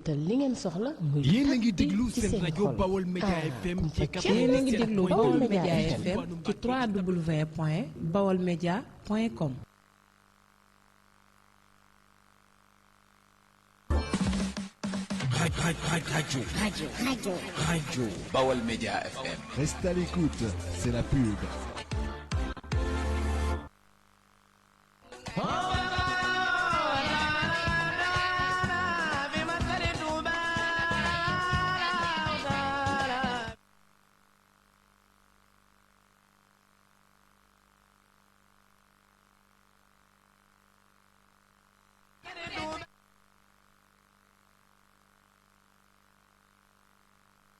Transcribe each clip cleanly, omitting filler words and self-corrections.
te li ngeen soxla muy yéen a ngi déglu seen rajo Bawol Média FM ci yéen a ngi déglu Bawol Média FM ci www.bawolmedia.com. Radio Bawol Média FM. Restez à l'écoute, c'est la pub.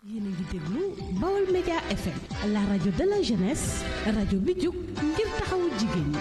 yéen a ngi déglu Bawol Média FM la rajo de la jeunesse rajo bi jóg ngir taxawu jigéen ñi.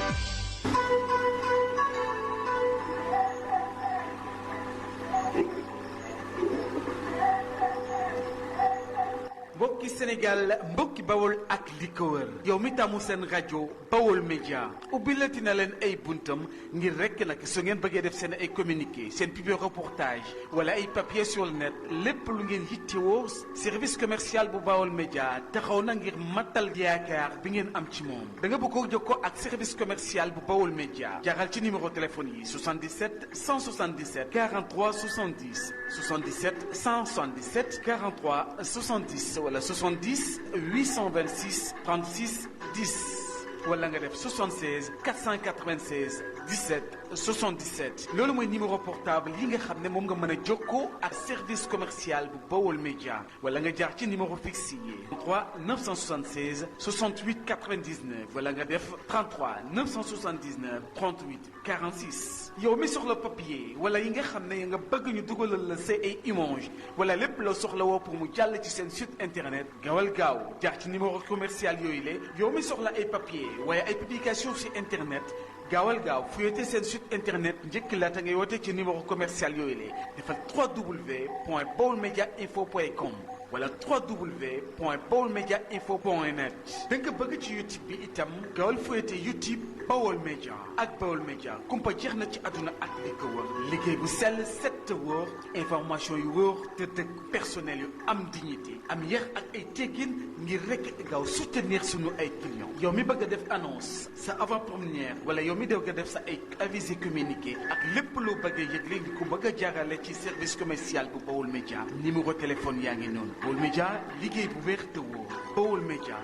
mbokki Sénégal mbokki Bawol ak li ko wër yow mi tàmmu seen rajo Bawol Média ubbilati na leen ay buntam ngir rekk nag su ngeen bëggee def seen ay communiqué seen publi reportage wala ay papier sur le net lépp lu ngeen yittewoo service commercial bu Bawol Média taxaw na ngir mattal yaakaar bi ngeen am ci moom da nga bëgg jokkoo ak service commercial bu Bawol Média jaaral ci numéro téléphone yi 77 177 43 70 77 177 43 70 wala 70 826 36 10 wala nga def 76 496 17 77 loolu mooy numéro portable yi nga xam ne moom nga mën a jokkoo ak service commercial bu Bawol Média wala nga jaar ci numéro fixe yi 33 976 68 99 wala nga def 33 979 38 46 yow mi soxla papier wala yi nga xam ne nga bëgg ñu dugalal la sa ay image wala lépp loo soxla woo pour mu jàll ci seen site internet gaawal gaaw jaar ci numéro commercial yooyu la yow mi soxla ay papier waaye ay publication ci internet gaawal gaaw fuyete seen site internet njëkk laata ngay woote ci numéro commercial yooyu la defal www.bawolmediainfo.com wala www.bawolmediainfo.net da nga bëgg ci YouTube bi itam gaawal fuyete YouTube Bawol Média ak Bawol Média kumpa jeex na ci àdduna ak li ko wër liggéey bu sell set te wóor information yu wóor te dëgg personnel yu am dignité am yar ak ay teggin ngir rek gaaw soutenir sunu ay clients yow mi bëgg a def annonce sa avant-première wala yow mi bëgg a def sa ay avisé communiqué ak lépp loo bëgg a yëgle di ko bëgg a jaarale ci service commercial bu Bawol Média numéro téléphone yaa ngi noonu Bawol Média liggéey bu wér te wóor Bawol Média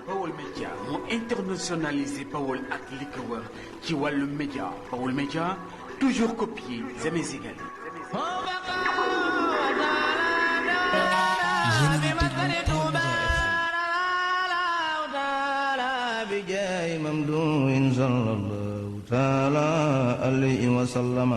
moo internationalisé Bawol ak li ko wër ci wàllu média Bawol Média toujours copié jamais égalé.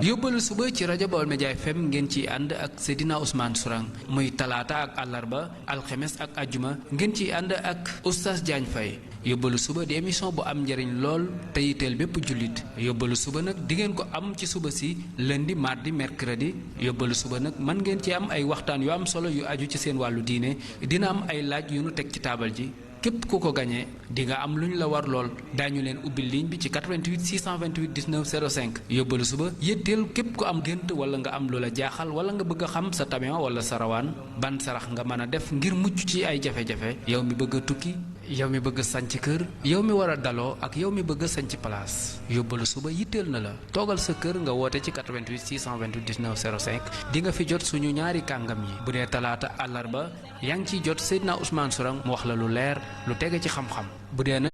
yóbbalu suba ci rajo Bawol Média FM ngeen ciy ànd ak Seydina Ousmane Sourang muy talaata ak àllarba alxemes ak ajjuma ngeen ciy ànd ak Oustaz Diagne Faye yóbbalu suba di émission bu am njariñ lool te yitteel bépp jullit yóbbalu suba nag di ngeen ko am ci suba si lundi mardi mercredi yóbbalu suba nag mën ngeen ci am ay waxtaan yu am solo yu aju ci seen wàllu diine dina am ay laaj yu nu teg ci taabal ji képp ku ko gañee di nga am lu ñu la war lool daañu leen ubbil ligne bi ci 88 628 19 05 yóbbalu suba yétteel képp ku am gént wala nga am lu la jaaxal wala nga bëgg a xam sa tamiya wala sa rawaan ban sarax nga mën a def ngir mucc ci ay jafe-jafe yow mi bëgg a tukki yow mi bëgg a sanc kër yow mi war a daloo ak yow mi bëgg a sanc place yóbbalu suba yitteel na la toogal sa kër nga woote ci 88 628 19 05 di nga fi jot suñu ñaari kàngam yi bu dee talaata àllarba yaa ngi ciy jot Seydina Ousmane Sourang mu wax la lu leer lu tege ci xam-xam bu dee nag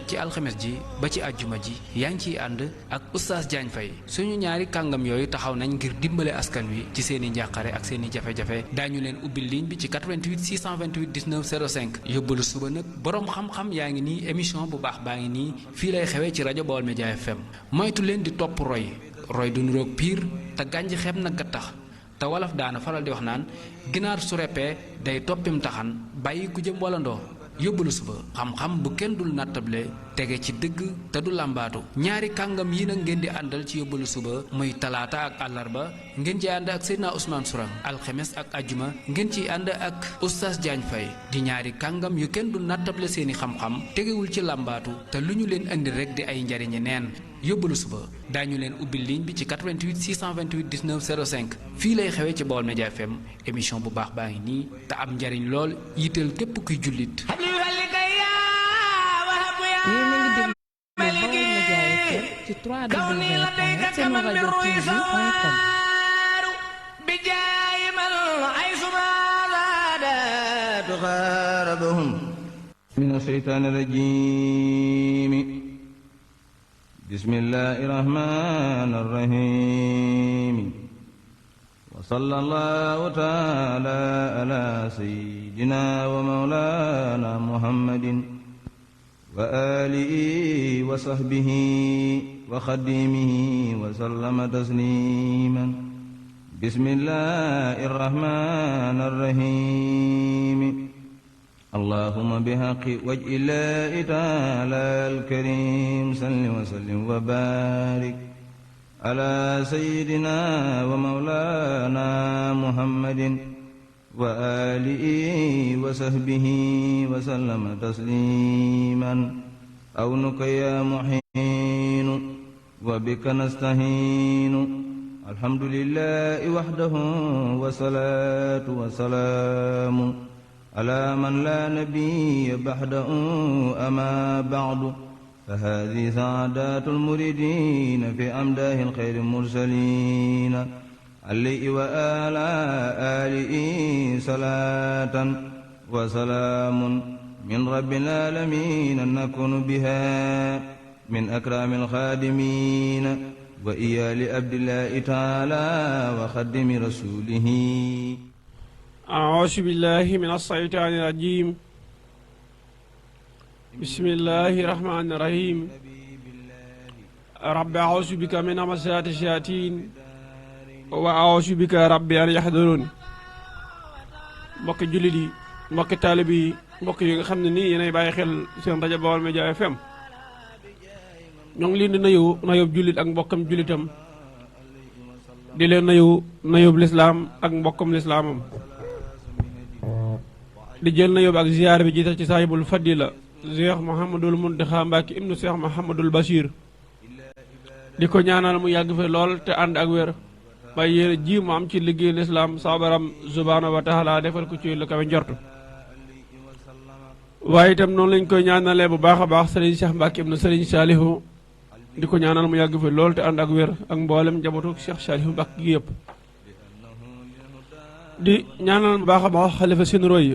ci alxames ji ba ci àjjuma ji yaa ngi ciy ànd ak Oustaz Diagne Faye suñu ñaari kàngam yooyu taxaw nañ ngir dimbale askan wi ci seeni njàqare ak seeni jafe-jafe daañu leen ubbil ligne bi ci 88 628 19 05 yóbbalu suba nag boroom xam-xam yaa ngi nii émission bu baax baa ngi nii fii lay xewee ci rajo Bawol Média FM moytu leen di topp roy du niroog piir te gànj xeeb nag ga tax te wolof daana faral di wax naan ginaar su reppee day toppim taxan bàyyi ku jëm wala ndoo yóbbalu suba xam-xam bu kenn dul nattable tege ci dëgg te du làmbaatu ñaari kàngam yi nag ngeen di àndal ci yóbbalu suba muy talaata ak àllarba ngeen ci ànd ak Seydina Ousmane Sourang alxemes ak ajjuma ngeen ci ànd ak Oustaz Diagne Faye di ñaari kàngam yu kenn du nattable seeni xam-xam tegewul ci làmbaatu te lu ñu leen indi rek di ay njariñi neen yóbbalu suba daañu leen ubbil ligne bi ci 88 628 19 05 fii lay xewee ci Baol Média FM émission bu baax baa ngi nii te am njariñ lool yitteel képp kuy jullit. yéen a ngi déglu Baol Média FM ci 3w.senradio.tv.com. من الشيطان الرجيم بسم الله الرحمن الرحيم وصلى الله تعالى على سيدنا ومولانا محمد وآله وصحبه وخديمه وسلم تسليما بسم الله الرحمن الرحيم اللهم بحق وجه الله تعالى الكريم صل وسلم وبارك على سيدنا ومولانا محمد وآله وصحبه وسلم تسليما عونك يا محين وبك نستعين الحمد لله وحده والصلاة والسلام على من لا نبي بعده أما بعد فهذه سعادات المريدين في أمداه الخير المرسلين عليه وآلى آله صلاة وسلام من رب العالمين نكون بها من أكرم الخادمين وإيال عبد الله تعالى وخدم رسوله. أعوذ بالله من الشيطان الرجيم بسم الله الرحمن الرحيم رب أعوذ بك من همزات الشياطين وأعوذ بك رب أن يحضرون mbokki jullit yi mbokki taalib yi mbokk yi nga xam ne nii yéenay bàyyi xel seen rajo Baol Média FM ñoo ngi leen di nuyu nuyub jullit ak mbokkam jullitam di leen nuyu nuyub lislaam ak mbokkam lislaamam di jël nuyub ak ziyaar bi jiital ci saahibul fadila Cheikh Mouhamadul Mountakha Mbacké ibnu Cheikh Mouhamadul Bachir di ko ñaanal mu yàgg fi lool te ànd ak wér ba yéen ji mu am ci liggéey lislaam sabaram subhaanahu wa taala defal ko ci lu kawe njortu waaye itam noonu lañ koy ñaanalee bu baax a baax Serigne Cheikh Mbacké ibnu Serigne Salihu di ko ñaanal mu yàgg fi lool te ànd ak wér ak mboolem njabootu Cheikh Salihu Mbacké gi yëpp di ñaanal bu baax a baax xalifa seen roy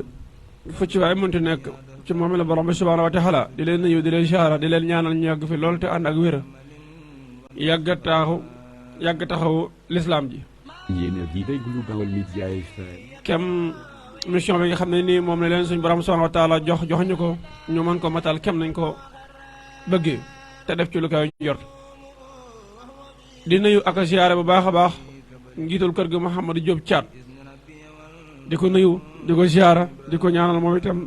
fu ci waaye mënti nekk ci moom la borom bi subhaanahu wa taala di leen nuyu di leen siyaara di leen ñaanal ñu yàgg fi lool te ànd ak wér yàgg taxaw lislaam ji kem mission bi nga xam ne nii moom la leen suñ borom subhaanahu wa taala jox ñu ko ñu mën ko matal kem nañ ko bëggee te def ci lu kaw njort di nuyu ak a siyaare bu baax a baax njiitul kër gi Mouhamadou Diop Thiat di ko nuyu di ko siyaara di ko ñaanal moom itam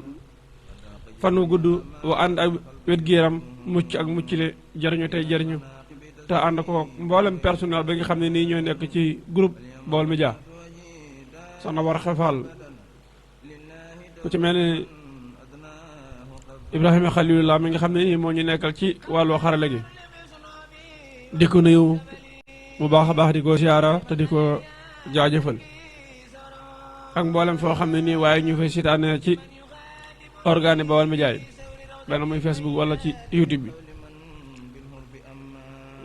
fanu gudd wa ànd ak wér-gu-yaram mucc ak mucc le jariñu tey jariñu te ànd ko mboolem personnel bi nga xam ne nii ñooy nekk ci groupe Baol Média soxna war xefal ku ci mel ni Ibrahima Khalilullah mi nga xam ne nii moo ñu nekkal ci wàllu xarale gi di ko nuyu bu baax a baax di ko siyaara te di ko jaajëfal ak mboolem foo xam ne nii waaye ñu fay sitaane ci organe Baol Média yi benn muy Facebook wala ci YouTube bi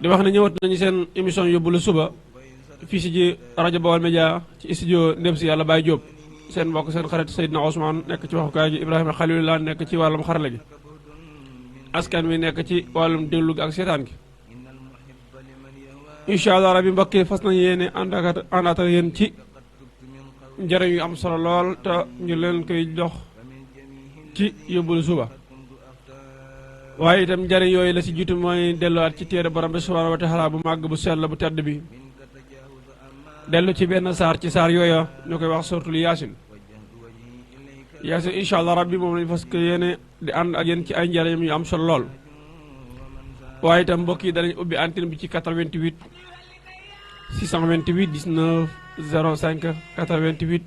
di wax ne ñëwat nañu seen émission yóbbu la suba fii si ji rajo Baol Média ci studio ndem si yàlla Baye Diop seen mbokk seen xarit Seydina Ousmane nekk ci waxukaay gi Ibrahima Khalilullah nekk ci wàllum xarala gi askan wi nekk ci wàllum déglu gi ak seetaan gi incha allah rabbi mbokk yi fas nañu yéene àndaat ak yéen ci njëriñ yu am solo lool te ñu leen koy dox ci yóbbulu suba waaye itam njëriñ yooyu la si jiitu mooy delluwaat ci téere borom bi subhaanahu wa taala bu màgg bu sell bu tedd bi dellu ci benn saar ci saar yooya ñu koy wax sortul yaasin incha allah rabbi moom lañu fas ko yéene di ànd ak yéen ci ay njëriñam yu am solo lool waaye itam mbokk yi danañ ubbi antenne bi ci 88 628 19 05 88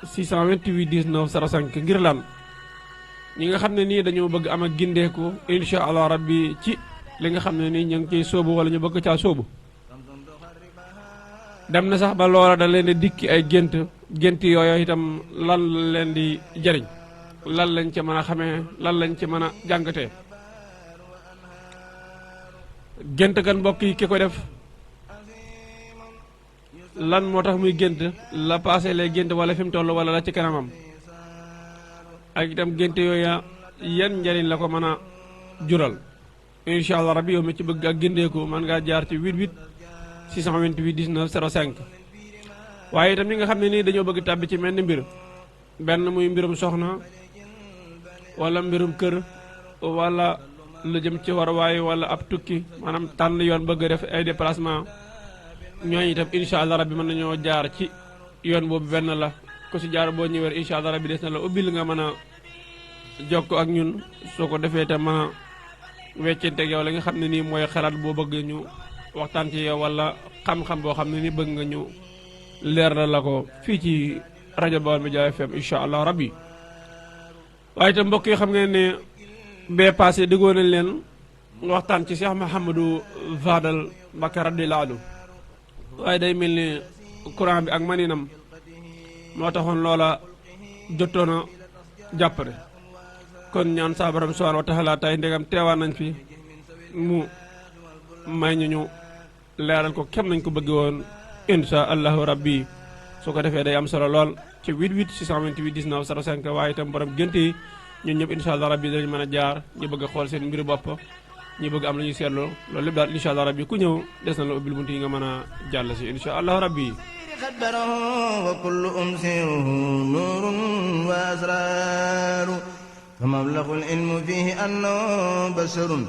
628 19 05 ngir lan ñi nga xam ne nii dañoo bëgg am ak gindeeku incha allah rabbi ci li nga xam ne nii ñu ngi ciy sóobu wala ñu bëgg caa sóobu dem na sax ba loola da leen di dikki ay gént yooyu itam lan la leen di jariñ lan lañ ci mën a xamee lan lañ ci mën a jàngatee gént kan mbokk yi ki ko def lan moo tax muy gént la passé lay gént wala fi mu toll wala la ci kanamam ak itam gént yooya yan njariñ la ko mën a jural incha allah rabbi yow mi ci bëgg ak gindeeku mën ngaa jaar ci 88 628 19 05 waaye itam ñi nga xam ne nii dañoo bëgg tàbbi ci mel ni mbir benn muy mbirum soxna wala mbirum kër wala lu jëm ci warwaay wala ab tukki maanaam tànn yoon bëgg def ay déplacement ñooñu itam incha allah rabbi mën nañoo jaar ci yoon boobu benn la ku si jaar boo ñëwee incha allah rabbi des na la ubbil nga mën a jokko ak ñun soo ko defee te mën a weccente ak yow la nga xam ne nii mooy xalaat boo bëgg ñu waxtaan ci yow wala xam-xam boo xam ne ni bëgg nga ñu leer la ko fii ci rajo Baol Média FM incha allah rabbi waaye itam mbokk yi xam ngeen ne bee passé diggoon nañ leen waxtaan ci Cheikh Mouhamadou Fadal Mbacké radiyallahu anhu waaye day mel ni courant bi ak maninam moo taxoon loola jotoon a jàppale kon ñaan saa borom subhanahu wa taala tey ndegam teewaan nañ fi mu may ñu leeral ko kem nañ ko bëgg woon insha allahu rabbi su ko defee day am solo lool ci 88 628 19 05 waaye itam borom gént yi ñun ñëpp insha allah rabbi dañ mën a jaar ñu bëgg a xool seen mbiru bopp ñu bëgg am la ñuy seetlu loolu lépp daal insha allah rabbi ku ñëw des na la ubbil bunt yi nga mën a jàll si insha allahu rabbi wa kullu umsihi nurun wa asraru fa mablaghu al-ilmi fihi annahu basharun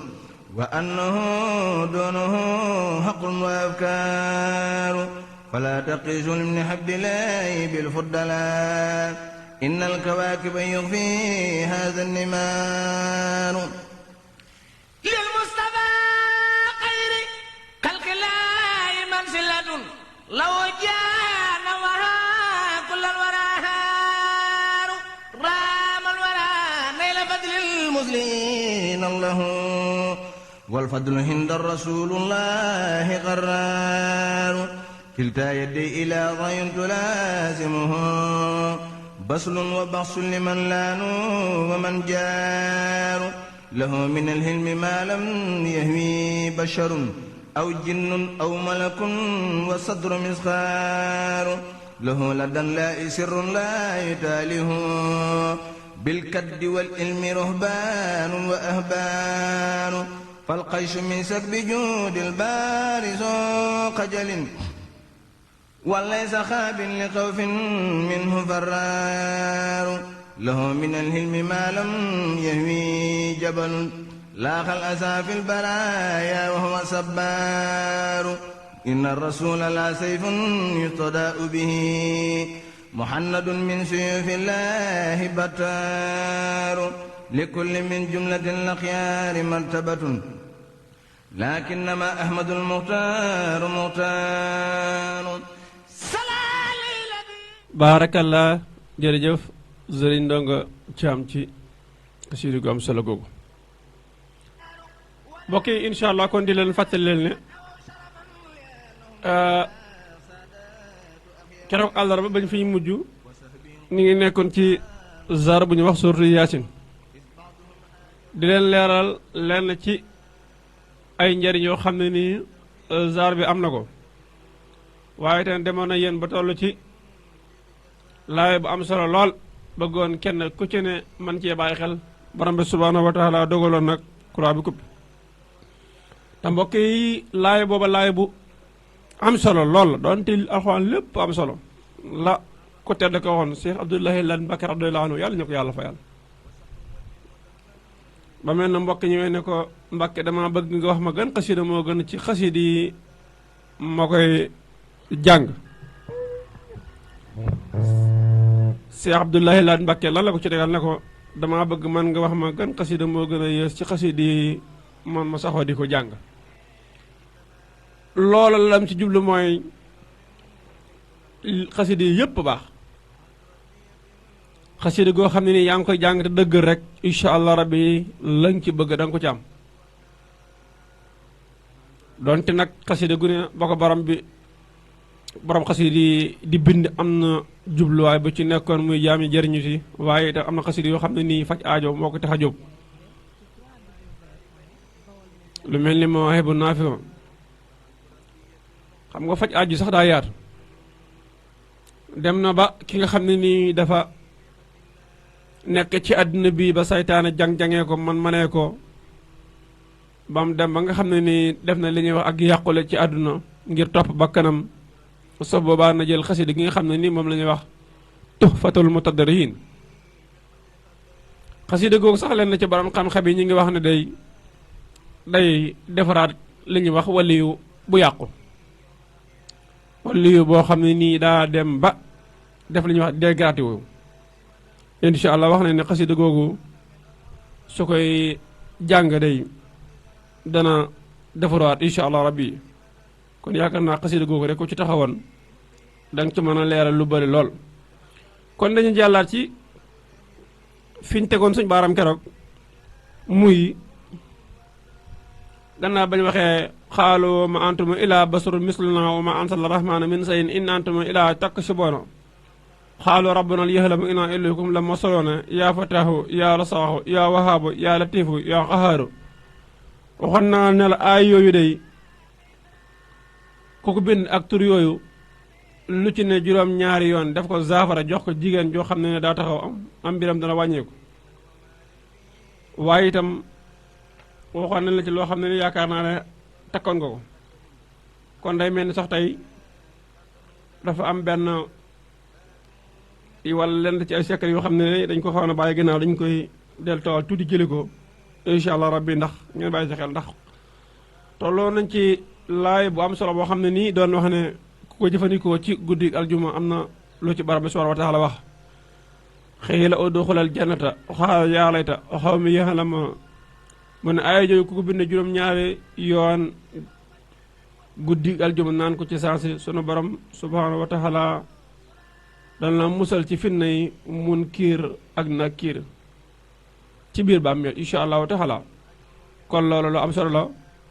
wa annahu dunuhu haqqun wa afkaru fala taqisu min habdillahi bil fuddala inna al-kawakiba yukhfi hadha an-nimar lil mustafa khayri khalqillahi manzilatun law jana wa kullal waraharu ramal wara nayla fadlil muslimin allahu والفضل عند رسول الله قرار كلتا يدي إلى ضين تلازمه بصل وبص لمن لانوا ومن جار له من الهلم ما لم يهوي بشر أو جن أو ملك والصدر مسخار له لدى لا سر لا يتاله بالكد والعلم رهبان وأهبان فالقيش من سكب جود البارز خجل وليس خاب لخوف منه فرار له من الهلم ما لم يهوي جبل لاخ الأسى في البرايا وهو سبار إن الرسول لا سيف يصطداء به محند من سيوف الله بتار لكل من جملة الأخيار مرتبة لكنما أحمد المختار مختار baarakallah jërëjëf Sëriñ Ndongo Thiam ci xasida gu am solo googu mbokk yi incha allah kon di leen fàttali leen ne keroog àllarba bañ fi mujj ñu ngi nekkoon ci zar bu ñu wax suuratu Yaasin di leen leeral lenn ci ay njariñ yoo xam ne nii zar bi am na ko waaye tamit demoon na yéen ba toll ci laaye bu am solo lool bëggoon kenn ku ci ne man cee bàyyi xel borom bi subhaanahu wa taala dogaloon nag courant bi coupé te mbokk yi laaye booba laaye bu am solo lool doonte alxuraan lépp am solo la ko tedd ko waxoon Cheikh Abdoulaye Lan Mbacké radiyallahu anhu yàlla ñu ko yàlla fa yàlla ba mel na mbokk ñëwee ne ko Mbacké dama bëgg nga wax ma gën xasida moo gën ci xasida yi moo koy jàng Cheikh Abdoulaye Lan Mbacké lan la ko ci tegal ne ko dama bëgg man nga wax ma gën xasida moo gën a yées ci xasida yi man ma saxoo di ko jàng loola lam ci jublu mooy xasida yi yëpp baax xasida goo xam ne nii yaa ngi koy jàng te dëgg rek incha allah rabbi lañ ci bëgg da nga ko ci am donte nag xasida gu ne ba ko borom xasida di bind am na jubluwaay bu ci nekkoon muy jaam yi jëriñu si waaye itam am na xasida yoo xam ne nii faj aajo moo ko tax a jóg lu mel ni Mawaahibu Naafi xam nga faj aajo sax daa yaatu dem na ba ki nga xam ne nii dafa nekk ci àdduna bi ba saytaane jang-jangee ko man manee ko ba mu dem ba nga xam ne nii def na li ñuy wax ak yàqule ci àdduna ngir topp bakkanam so boobaa na jël xasida gi nga xam ne nii moom la ñuy wax Tuhfatul Mutadarrihin xasida googu sax leen na ci borom xam-xam yi ñu ngi wax ne day defaraat li ñuy wax waliyu bu yàqu waliyu boo xam ne nii daa dem ba def li ñuy wax dégradé wu incha allah wax na ne xasida googu su koy jàng day dana defaraat incha allah rabbi kon yaakaar naa xasida googu rek ko ci taxawoon danga ci mën a leeral lu bari lool kon dañu jàllaat ci fi ñu tegoon suñ baaram keroog muy gannaaw bañ waxee xaalu ma antuma ilaa basarun misluna wa ma ansala rahmaana min sayin in antuma ilaa takshibuuna xaalu rabbuna yahlamu inna ilaykum la masaloona yaa fataahu yaa rasaahu yaa wahaabu yaa latiifu yaa xahaaru waxoon naa ne la aay yooyu day ku ko bind ak tur yooyu lu ci ne juróom ñaari yoon def ko zaafara jox ko jigéen joo xam ne daa taxaw am mbiram dana wàññeeku waaye itam waxoon nañ la ci loo xam ne ni yaakaar naa ne takkoon nga ko kon day mel ni sax tey dafa am benn wala lenn ci ay secret yoo xam ne dañ ko xaw na bàyyi ginnaaw dañ koy del tawal tuuti jëli ko incha allah rabbi ndax ngeen bàyyi sa xel ndax tolloo nañ ci laay bu am solo boo xam ne nii doon wax ne ku ko jëfandikoo ci guddi aljuma am na lu ci borom bi subhanahu wa taala wax xëy la udxulal jannata xaala yaa layta xaw mi yaxlam mu ne aaya jooju ku ko bind juróom-ñaari yoon guddi aljuma naan ko ci sansi sunu borom subhanahu wa taala dana la musal ci fitna yi munkir ak nakiir ci biir bàmmeel incha allahu taala kon loolu lu am solo la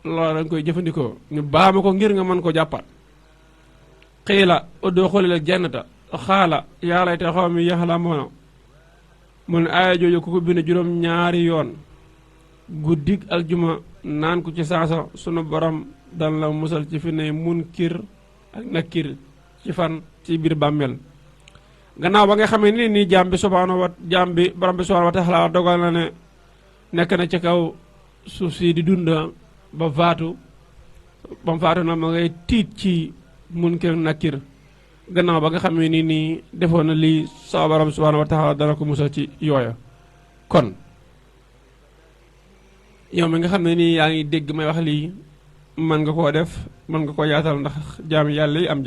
loolu dañ koy jëfandikoo ñu baama ko ngir nga mën ko jàppaat xiila udxulil jannata xaala yaa layta qawmi yaxlamuuna mu ne aaya jooju ku ko bind juróom-ñaari yoon guddig aljuma naan ko ci saasa sunu borom dana la musal ci fitna yi munkir ak nakiir ci fan ci biir bàmmeel gannaaw ba nga xamee ni nii jaam bi borom bi subhanahu wa taala dogal na ne nekk na ci kaw suuf si di dund ba faatu ba mu faatu na ma ngay tiit ci munkir nakir gannaaw ba nga xamee ni nii defoon na lii sa borom subhanahu wa taala dana ko musal ci yooya kon yow mi nga xam ne nii yaa ngi dégg may wax lii mën nga koo def mën nga koo yaatal ndax jaam yàlla yi am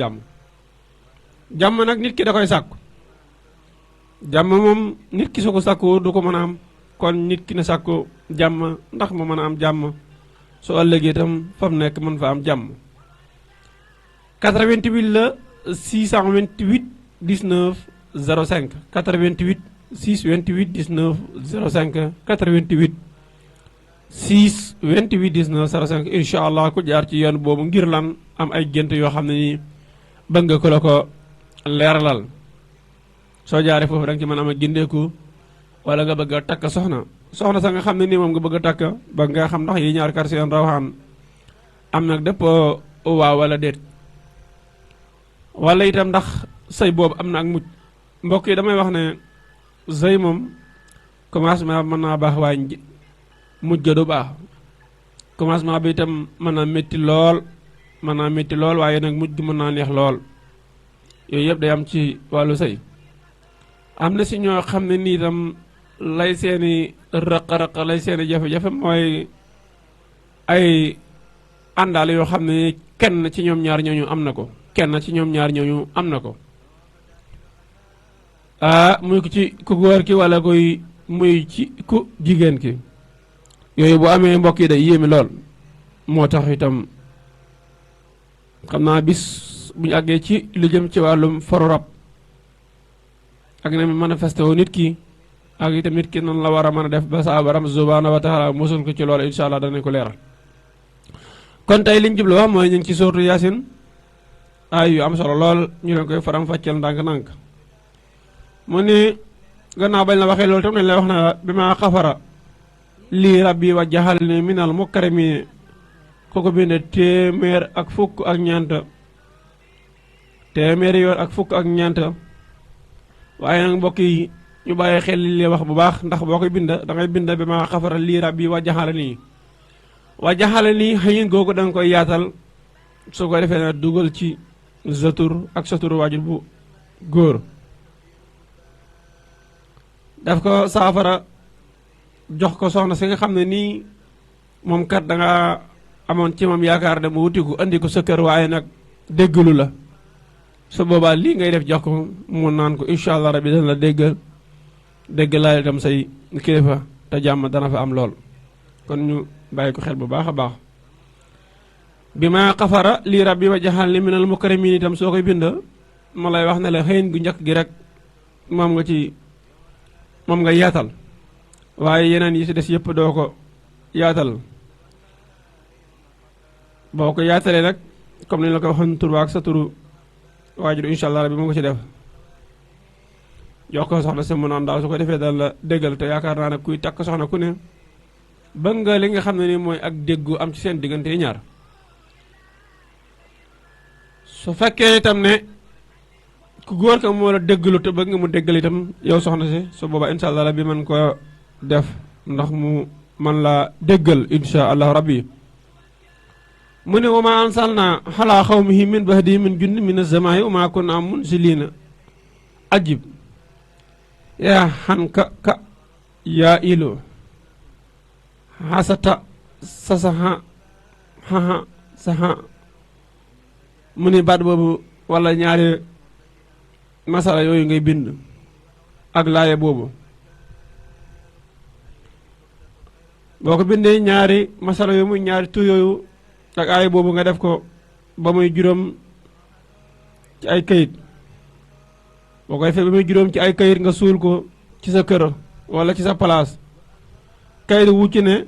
jàmm nag nit ki da koy sàkku jàmm moom nit ki su ko sàkku du ko mën a am kon nit ki ne sàkku jàmm ndax mu mën a am jàmm su ëllëgee itam fa mu nekk mën fa am jàmm 88 la 628 19 05 88 628 19 05 88 628 19 05 incha allah ku jaar ci yoon boobu ngir lan am ay gént yoo xam ne nii bëgg nga ko la ko leeralal soo jaaree foofu da nga ci mën a am a gindeeku wala nga bëgg a takk soxna sa nga xam ne nii moom nga bëgg a takk ba nga xam ndax yi ñaar kar seen rawxaan am nag dëpp waaw wala déet wala itam ndax sëy boobu am na ak mujj mbokk yi damay wax ne sëy moom commencement mën naa baax waaye mujj ga du baax commencement bi itam mën naa métti lool waaye nag mujj gi mën naa neex lool yooyu yëpp day am ci wàllu sëy am na si ñoo xam ne nii itam lay seeni rëq-rëq lay seeni jafe-jafe mooy ay àndaale yoo xam ne kenn ci ñoom ñaar ñooñu am na ko muy ku ci ku góor ki wala muy ci ku jigéen ki yooyu bu amee mbokk yi day yéeme lool moo tax itam xam naa bis bu ñu àggee ci lu jëm ci wàllum faru rab ak na manifesté wu nit ki ak itam nit ki noonu la war a mën a def ba saa borom subhaanahu wa taala mosul ko ci loolu incha allah danañ ko leeral. kon tey liñ jublu wax mooy ñu ngi ci sourate Yaasin ay yu am solo lool ñu leen koy faram fàcceel ndànk-ndànk mu ni gannaaw bañ la waxee loolu tam dañ lay wax na bi ma xafara lii rabbi wa jaxal ni minal mukarramiin ko bind téeméer ak fukk ak ñeent téeméeri yoon ak fukk ak ñeent waaye nag mbokk yi ñu bàyyi xel li wax bu baax ndax boo koy bind da ngay bind bi ma xafara lii rabbi wa jaxal nii wa jaxal nii xëyin googu da nga koy yaatal su ko defee na dugal ci sa tur ak sa tur waajur bu góor daf ko saafara jox ko soxna si nga xam ne nii moom kat da nga amoon ci moom yaakaar ne mu wutiku andi ko sa kër waaye nag déggalu la su boobaa lii ngay def jox ko mu naan ko incha allah rabbi dana la dégg laa itam say kilifa te jàmm dana fa am lool kon ñu bàyyi ko xel bu baax a baax bi ma xafara lii rabbi wa jaxal ni minal mukarramiin itam soo koy bind ma lay wax ne la xëyin gu njëkk gi rek moom nga yaatal waaye yeneen yi ci des yëpp doo ko yaatal boo ko yaatalee nag comme ni la ko waxoon tur ak sa turu waajur incha allah rabbi mu nga ci def jox ko soxna si mu naan daal su ko defee daal la déggal te yaakaar naa ne kuy takk soxna ku ne bëgg nga li nga xam ne ni mooy ak déggu am ci seen diggante yi ñaar su fekkee itam ne ku góor ka moo la déggalu te bëgg nga mu déggal itam yow soxna si su booba incha allah rabbi man ko def ndax mu man la déggal incha allah rabbi mu ne wa ma ansalna xalaa xawmihi min bahdi min jundi min az-zamaa'i wa ma kunna munsiliina ajib yaa xan ka yaa ilo xasata sasaxa xaxa saxa mu ni baat boobu wala ñaari masala yooyu ngay bind ak laaye boobu boo ko bindee ñaari masala yooyu muy ñaari tur yooyu ak aaya boobu nga def ko ba muy juróom ci ay kayit boo koy fekk ba muy juróom ci ay kayit nga suul ko ci sa kër wala ci sa palaas kayit wu ci ne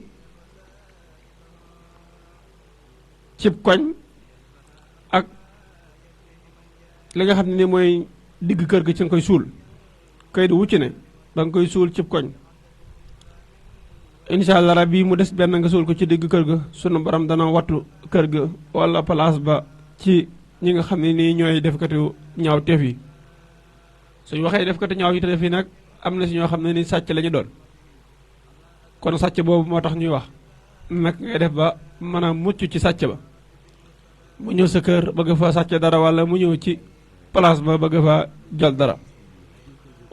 cib koñ ak li nga xam ne ni mooy digg kër gi ci nga koy suul kayit wu ci ne da nga koy suul cib koñ incha allah rabbi mu des benn nga suul ko ci digg kër ga sunu borom dana wattu kër ga wala palaas ba ci ñi nga xam ne nii ñooy defkatu ñaaw teef yi suñ waxee defkatu ñaaw teef yi nag am na si ñoo xam ne ni sàcc la ñu doon kon sàcc boobu moo tax ñuy wax nag ngay def ba mën a mucc ci sàcc ba mu ñëw sa kër bëgg fa sàcc dara wala mu ñëw ci palaas ba bëgg fa jël dara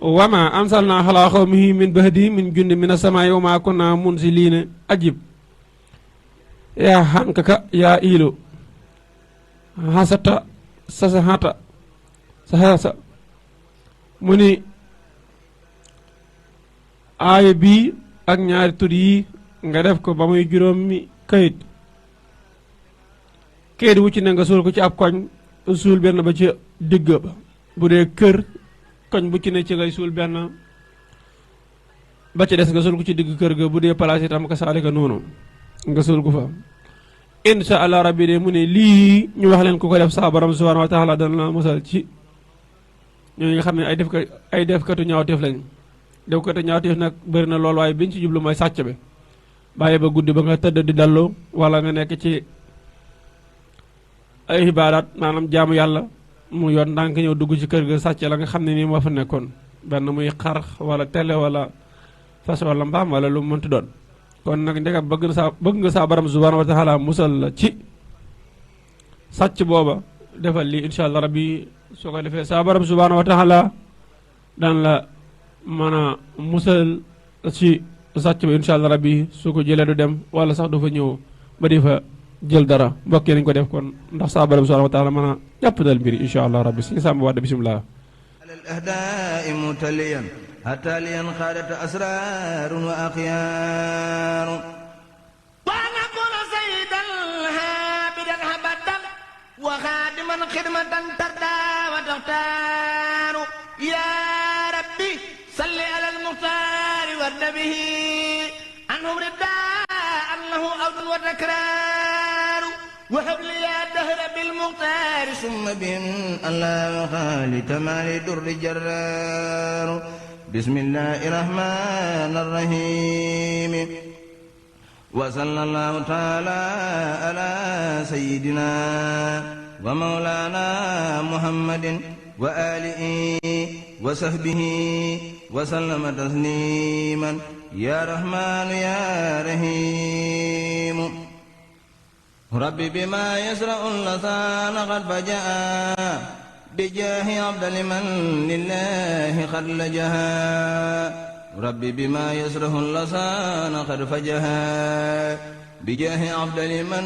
wama ansalna xalaa xawmihi min bahdi min jundi min as-samaa'i wa ma kunna munsiliina ajib yaa xankaka yaa iilo xasata sasaxata saxasa mu ni aaya bii ak ñaari tur yi nga def ko ba muy juróomi kayit wu ci ne nga suul ko ci ab koñ suul benn ba ci digg ba bu dee kër koñ bu ci ne ci ngay suul benn ba ci des nga suul ko ci digg kër ga bu dee palaas itam ka saalika noonu nga suul ko fa insha allah rabbi de mu ne lii ñu wax leen ku ko def saa borom subhanahu wa taala dana la mosal ci ñooñu nga xam ne ay defkatu ñaawteef lañ defkatu ñaawteef nag bëri na loolu waaye biñ ci jublu mooy sàcc bi bàyyi ba guddi ba nga tëdd di dallu wala nga nekk ci ay ibaadaat maanaam jaamu yàlla mu yoon ndànk ñëw dugg ci kër ga sàcc la nga xam ne nii moo fa nekkoon benn muy xar wala tele wala fas wala mbaam wala lu mu mënti doon kon nag ndegam bëgg nga saa borom subhanahu wa taala musal la ci sàcc booba defal lii insha allah rabbi soo ko defee saa borom subhanahu wa taala daan la mën a musal ci sàcc ba insha allah rabbi su ko jëlee du dem wala sax du fa ñëw ba di fa jël dara mbokk yi nañ ko def kon ndax saa borom subhanahu wa taala mën a jàpp dal mbiri insha allah rabbi suñu sàmm waat bisimilah على الأهداء متليا حتى لينقادت أسرار وأخيار دائما خدمة ترضى وتختار يا ربي صل على المختار وارد به عنهم رداء له أود وتكرار وهب لي يا دهر بالمختار ثم بهم الله خالد مال در جرار بسم الله الرحمن الرحيم وصلى الله تعالى على سيدنا ومولانا محمد وآله وصحبه وسلم تسليما يا رحمن يا رحيم ربي بما يسرع اللسان قد فجاء بجاه عبد لمن لله قد لجها ربي بما يسره اللسان قد فجها بجاه عبد لمن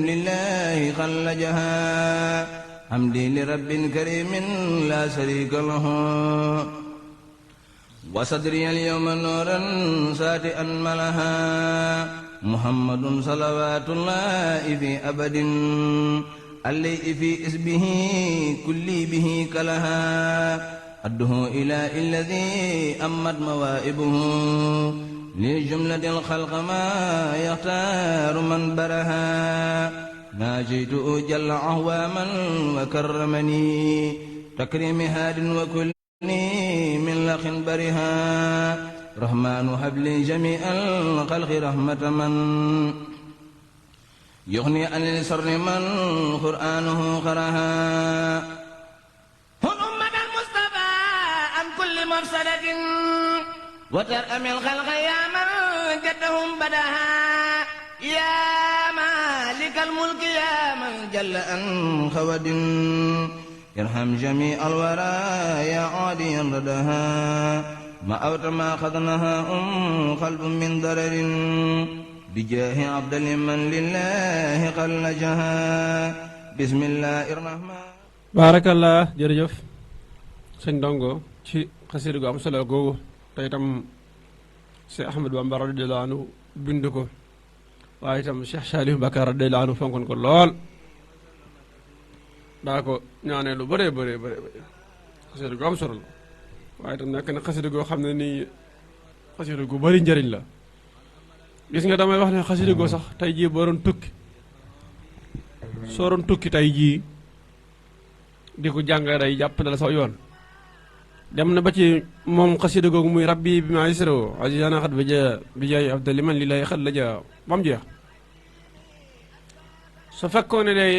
لله قد لجها حمدي لرب كريم لا شريك له وصدري اليوم نورا ساتئا ملها محمد صلوات الله في أبد اللي في اسمه كل به كلها أده إلى الذي أمت موائبه لجملة الخلق ما يختار من برها ناجيت جل عهواما وكرمني تكريم هاد وكلني من لخ برها رحمن هب لي جميع الخلق رحمة من يغني عن السر من قرآنه قرها هم أمة المصطفى عن كل مفسدة وترأم الخلق يا من جدهم بدها يا مالك الملك يا من جل أن خود يرحم جميع الورى يا عاديا ردها ما أوت ما خذنها قلب من ضرر بجاه عبد لمن لله قلجها بسم الله الرحمن baarakallah jërëjëf sëñ Ndongo ci xasida gu am solo googu te itam Cheikh Ahmad Bamba radiyallahu anhu bind ko waaye itam Cheikh Saliou Mbacké radiyallahu anhu fonkoon ko lool daa ko ñaanee lu bëree bëree bëri xasida gu am solo la waaye itam nekk na xasida goo xam ne nii xasida gu bëri njëriñ la gis nga damay wax ne xasida goo sax tey jii boo doon tukki soo doon tukki tey jii di ko jàng day jàpp na la sax yoon dem na ba ci moom xasida googu muy rabbi bi ma yasro azizana xat bi jaay abda liman li lay xat la ja bam jeex su fekkoon ne day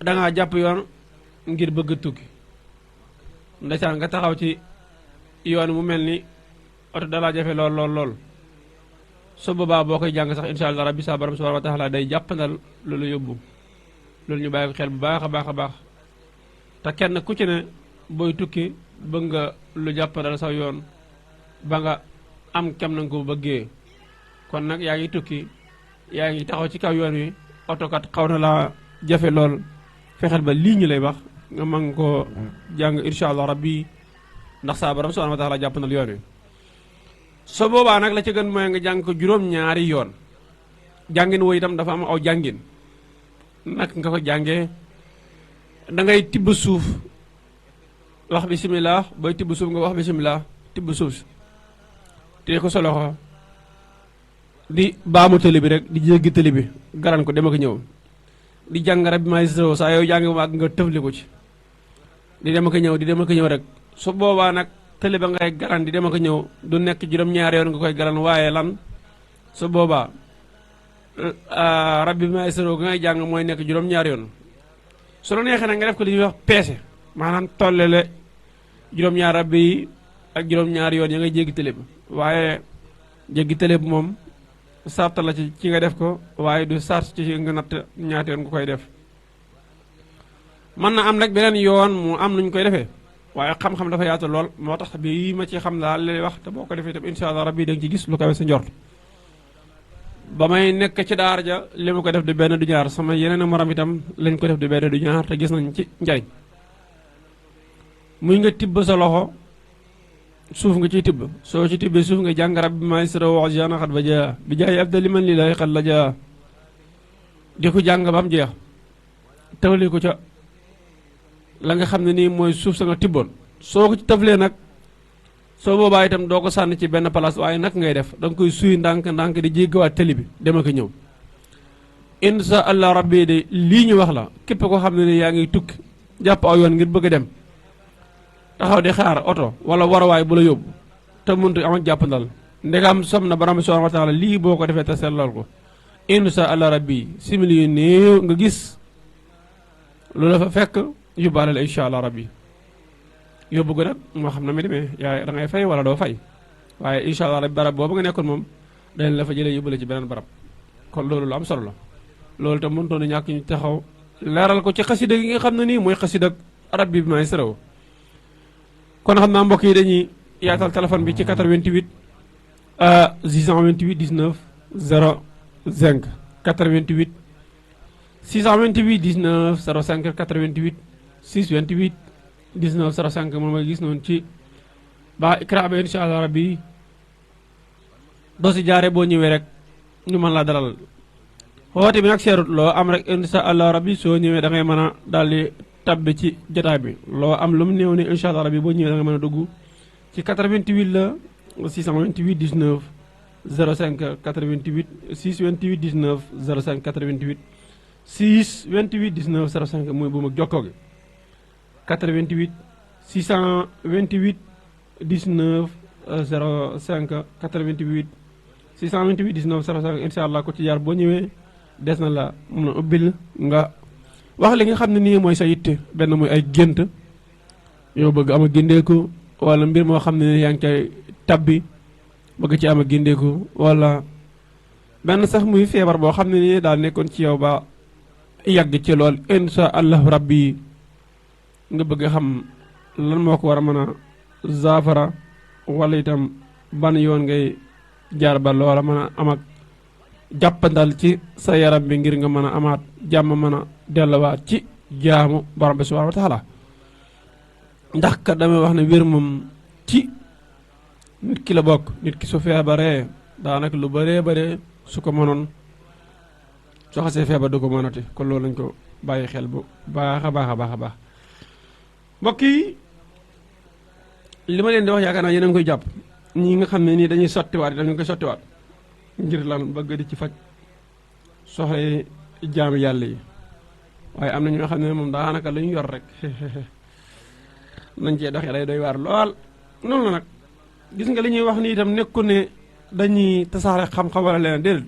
dangaa jàpp yoon ngir bëgg tukki ndeysaan nga taxaw ci yoon mu mel ni oto dalaa jafe lool lool lool su boobaa boo koy jàng sax insha allah rabbi sa borom subhanahu wa taala day jàppandal loolu yóbbu loolu ñu bàyyi ko xel bu baax a baax a baax te kenn ku ci ne booy tukki bëgg nga lu jàppandal sax yoon ba nga am kem na nga ko bëggee kon nag yaa ngi tukki yaa ngi taxaw ci kaw yoon wi oto kat xaw na laa jafe lool fexeel ba lii ñu lay wax nga mën koo jàng insha allah rabbi ndax sa borom subhanahu wa taala jàppandal yoon wi so boobaa nag la ci gën mooy nga jàng ko juróom-ñaari yoon jàngin woo itam dafa am aw jàngin nag nga ko jàngee da ngay tibb suuf wax bisimilah booy tibb suuf nga wax bisimilah tibb suuf te ko sa loxo di baamu tëli bi rek di jéggi tëli bi garan ko dem ak ñëw di jàng rabbi maa yasro saa yow jàng ma ak nga tëfli ko ci di dem ak ñëw di dem ak ñëw rek su boobaa nag tëli ba ngay garan di dem ak ñëw du nekk juróom-ñaari yoon nga koy garan waaye lan su boobaa rabbi maa yasro ga ngay jàng mooy nekk juróom-ñaari yoon su la neexee nag nga def ko li ñuy wax peese maanaam tollele juróom-ñaar rabbi yi ak juróom-ñaari yoon ya ngay jéggi tëli bi waaye jéggi tëli bi moom sart la ci nga def ko waaye du sart ci nga natt ñaata yoon nga koy def mën na am nag beneen yoon mu am nuñ koy defee waaye xam-xam dafa yaatu lool moo tax bi ma ci xam daal lay wax te boo ko defee itam insha allah rabbi da nga ci gis lu kawe sa njort ba may nekk ci daara ja li ma ko def du benn du ñaar sama yeneen morom itam lañ ko def du benn du ñaar te gis nañ ci njariñ muy nga tibb sa loxo suuf nga ciy tibb soo ci tibbee suuf nga jàng rabbi maa yasro wax jana xat ba ja bi jaay abda liman li lay xat la ja di ko jàng ba mu jeex tawli ko ca la nga xam ne nii mooy suuf sa nga tibboon soo ko ci taflee nag soo boobaa itam doo ko sànni ci benn place waaye nag ngay def da nga koy suy ndànk di jéggawaat tali bi dem ak ñëw insha allah rabbi de lii ñu wax la képp koo xam ne ni yaa ngi tukki jàpp aw yoon ngir bëgg a dem taxaw di xaar oto wala warawaay bu la yóbbu te mënut am ak jàppandal ndegam som na borom bi subhanahu wa taala lii boo ko defee te sellal ko insha allah rabbi simili yu néew nga gis lu la fa fekk yóbbaale la insha allah rabbi yóbbu ko nag moo xam na mi demee yaa da ngay fay wala doo fay waaye insha allah rabbi barab boobu nga nekkoon moom dañ la fa jëlee yóbbale ci beneen barab kon loolu lu am solo la loolu te mënutoon ñàkk ñu taxaw leeral ko ci xasida gi nga xam ne nii mooy xasida rabbi bi may saraw kon xam naa mbokk yi dañuy yaatal téléphone bi ci 88 628 19 05 88 628 19 05 88 628 19 05 moom mooy gis noonu ci ba ikra ba insha allah rabbi doo si jaare boo ñëwee rek ñu mën laa dalal woote bi nag seerut loo am rek insha allah rabbi soo ñëwee da ngay mën a daldi tabbi ci jotaay bi loo am lu mu néew ni insha allah rabbi boo ñëwee da nga mën a dugg ci 88 la 628 19 05 88 628 19 05 88 628 19 05 mooy bu mag jokkoo gi 88 628 19 05 88 628 19 05 insha allah ko ci jaar boo ñëwee des na la mun a ubbil nga wax li nga xam ne nii mooy sa yitte benn muy ay gént yow bëgg ama gindeeku wala mbir moo xam ne yaa ngi cay tabbi bëgg ci ama gindeeku wala benn sax muy feebar boo xam ne nii daal nekkoon ci yow ba yàgg ci lool insha allahu rabbi nga bëgg xam lan moo ko war a mën a zaafara wala itam ban yoon ngay jaar ba loola mën a am ak jàppandal ci sa yaram bi ngir nga mën a amaat jàmm mën a delluwaat ci jaamu borom bi subhanahu wa taala ndax kat damay wax ne wér moom ci nit ki la bokk nit ki su feebaree daanaka lu bëree bare su ko mënoon soo xasee feebar du ko mënati kon loolu lañ ko bàyyi xel bu baax a baax a baax a baax mbokk yi li ma leen di wax yaakaar naa yéen a ngi koy jàpp ñi nga xam ne nii dañuy sottiwaat dañu koy sottiwaat ngir lan bëgg di ci faj soxla jaami yàlla yi waaye am na ñoo xam ne moom daanaka lu ñu yor rek nañ cee doxee day doy waar lool noonu la nag gis nga li ñuy wax ni itam nekku ne dañuy tasaare xam-xam wala leneen déedéet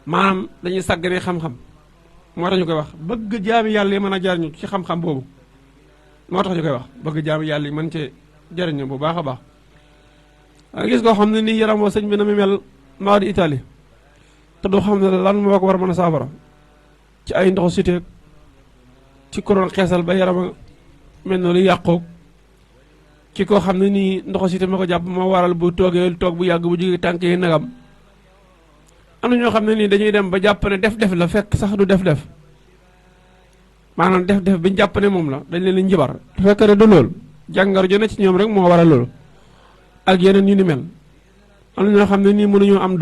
maanaam dañuy sàggane xam-xam moo tax ñu koy wax bëgg jaami yàlla yi mën a jariñu ci xam-xam boobu moo tax ñu koy wax bëgg jaami yàlla yi mën cee jariñu bu baax a baax gis nga xam ne nii yaram wa sëñ bi na mu mel maa di Italie te du xam ne lan moo ko war a mën a saafara ci ay ndoxu siteeg ci koroon xeesal ba yaram mel na lu yàqoog ci koo xam ne nii ndoxu site ma ko jàpp moo waral bu toogee toog bu yàgg bu jógee tànk yi nagam am na ñoo xam ne nii dañuy dem ba jàpp ne def-def la fekk sax du def-def maanaam def-def bi ñu jàpp ne moom la dañ leen di njibar te fekk ne du lool jàngar jo ne ci ñoom rek moo waral loolu ak yeneen yu ni mel am na ñoo xam ne nii mënuñoo am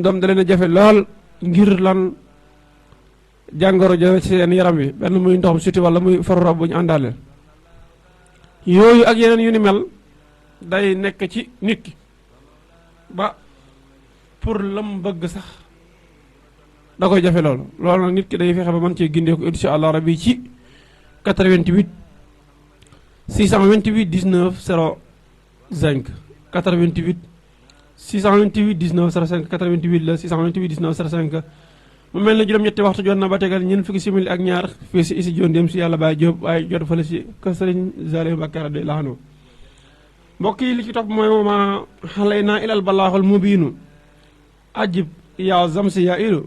doom da leen a jafe lool ngir lan jàngoro jo ci seen yaram wi benn muy ndoxum siti wala muy farora bu ñu àndaale yooyu ak yeneen yu ni mel day nekk ci nit ki ba pour lam bëgg sax da koy jafe loolu nag nit ki day fexe ba mën cee gindeeku insha allah rabbi ci 88 628 19 05 88 628 19 05 88 la 628 19 05 mu mel ne juróom-ñetti waxtu jot na ba tegal ñeent fukki simili ak ñaar fii si isi jon dem si yàlla Baye Diop waaye jot fële si kër Sëriñ Saliou Mbacké radiyallahu anhu mbokk yi li ci topp mooy wama xalay naa ilal balaaxul mubiinu ajib yaa zamsi yaa ilu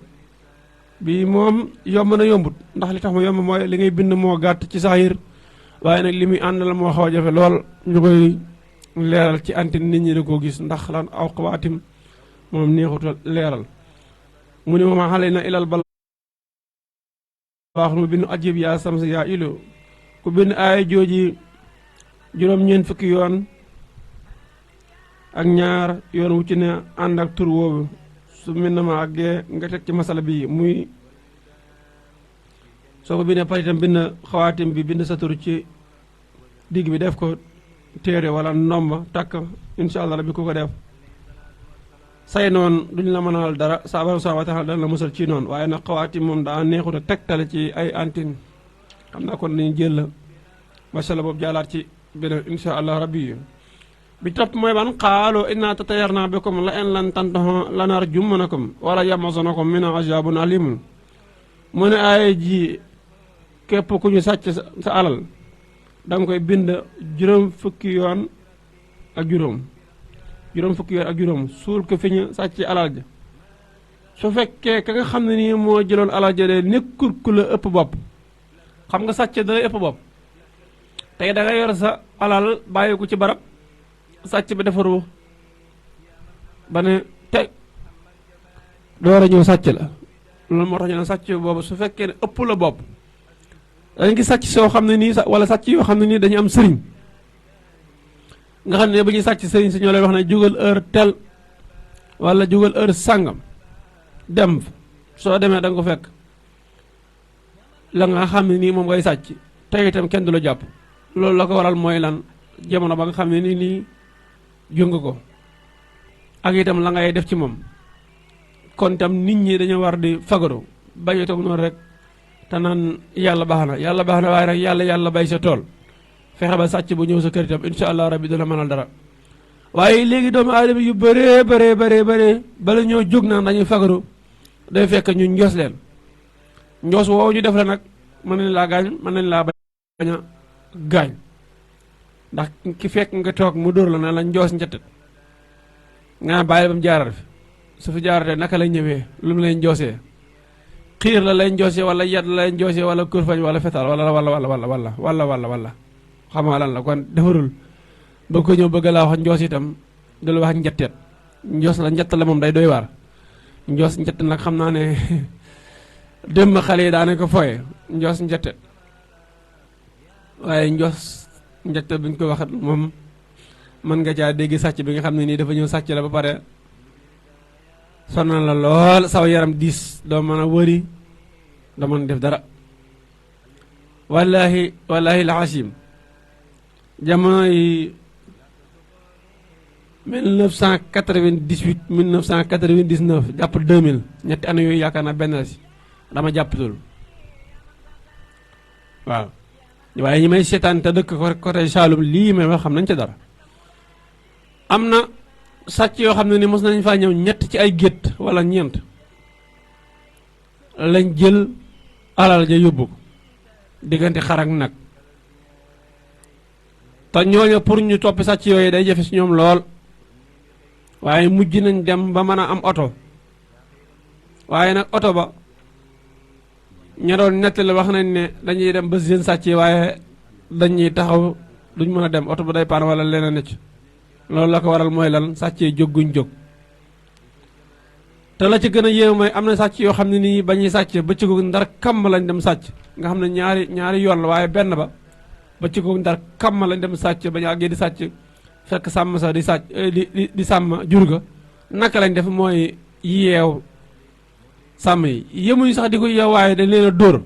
bi moom yomb na yombut ndax li tax ma yomb mooy li ngay bind moo gàtt ci saxir waaye nag li muy àndal moo xaw a jafe lool ñu koy leeral ci antenne nit ñi da koo gis ndax lan aw xawaatim moom neexuta leeral mu ne moom xale na ilal balaaxul mu bind ajib yaa zamsi yaa ilu ku bind aaya jooji juróom-ñeent fukki yoon ak ñaar yoon wu ci ne ànd ak tur woowu su mel na ma àggee nga teg ci masala bi muy soo ko bindee pare itam bind xawaatim bi bind sa tur ci digg bi def ko téere wala ndomba takk insha allah rabbi ku ko def say noonu duñ la mënal dara sa borom subhanahu wa taala dana la musal ci noonu waaye nag xawaatim moom daa neexut a tegtale ci ay antenne xam naa kon dañuy jël la macha allah boobu jaalaat ci beneen insha allah rabbi bi topp mooy ban qaalu inna tatayarna bikum la in lan tantahu lanarjumanakum wala yamasanakum min azabun alimun mu ne ay ji képp ku ñu sàcc sa alal da nga koy bind juróom fukki yoon ak juróom suul ko fi ñu sàcc alal ja su fekkee ka nga xam ne nii moo jëloon alal ja de nekkul ku la ëpp bopp xam nga sàcc da lay ëpp bopp tey da nga yor sa alal bàyyi ko ci barab sàcc bi defaru ba ne tey door a ñëw sàcc la loolu moo tax ñu ne sàcc boobu su fekkee ne ëpp la bopp dañ ngi sàcc soo xam ne nii wala sàcc yoo xam ne nii dañu am sëriñ nga xam ne ba ñuy sàcc sëriñ si ñoo lay wax ne jógal heure tel wala jógal heure sàngam dem soo demee da nga ko fekk la nga xam ne nii moom ngay sàcc tey itam kenn du la jàpp loolu la ko waral mooy lan jamono ba nga xam ne nii jur nga ko ak itam la ngay def ci moom kon itam nit ñi dañoo war di fagaru bañ a toog noonu rek te naan yàlla baax na waaye rek yàlla bay sa tool fexe ba sàcc bu ñëw sa kër itam insha allah rabbi dina mënal dara waaye léegi doomu aadama yu bëree bala ñoo jóg naan dañuy fagaru day fekk ñu njoos leen njoos woowu ñu def la nag mën nañ laa gaañ mën nañ laa bañ a gaañ ndax ki fekk nga toog mu dóor la ne la njoos njëttat nga bàyyi ba mu jaaral fi su fi jaaratee naka lay ñëwee lu mu lay njoosee xiir la lay njoosee wala yat la lay njoosee wala kurfañ wala fetal wala xamaa lan la kon defarul bëgg ko ñëw bëgg laa wax njoos itam du la wax njëtteet njoos la njett la moom day doy waar njoos njett nag xam naa ne démb xale yi daane ko foye njoos njëtteet waaye njoos njëtteet bi ñu ko waxat moom mën nga caa dégg sàcc bi nga xam ne nii dafa ñëw sàcc la ba pare sonal la lool saw yaram diis doo mën a wëri doo mën a def dara wallahi la asim jamono yi 1998 1999 jàpp 2000 ñetti année yooyu yaakaar naa benn la si dama jàppatul waaw waaye ñi may seetaan te dëkk ko côté Saloum lii may wax xam nañ ca dara am na sàcc yoo xam ne ni mos nañ faa ñëw ñett ci ay gétt wala ñeent lañ jël alal ja yóbbu ko diggante xar ak nag te ñooñu pour ñu toppi sàcc yooyu day jafe si ñoom lool waaye mujj nañ dem ba mën a am oto waaye nag oto ba ña doon nettali wax nañ ne dañuy dem ba seen sàcc yi waaye dañuy taxaw duñ mën a dem oto ba day paan wala leneen necc loolu la ko waral mooy lan sàcc yi jógguñ jóg te la ci gën a yéeme mooy am na sàcc yoo xam ne nii ba ñuy sàcc bëccëgu ndar kàmm lañ dem sàcc nga xam ne ñaari yoon la waaye benn ba bëccëgu ndar kàmm lañ dem sàcc ba ñu àggee di sàcc fekk sàmm sa di sàcc di sàmm jur ga naka lañ def mooy yeew sàmm yi yemuñu sax di ko yeew waaye dañ leen a dóor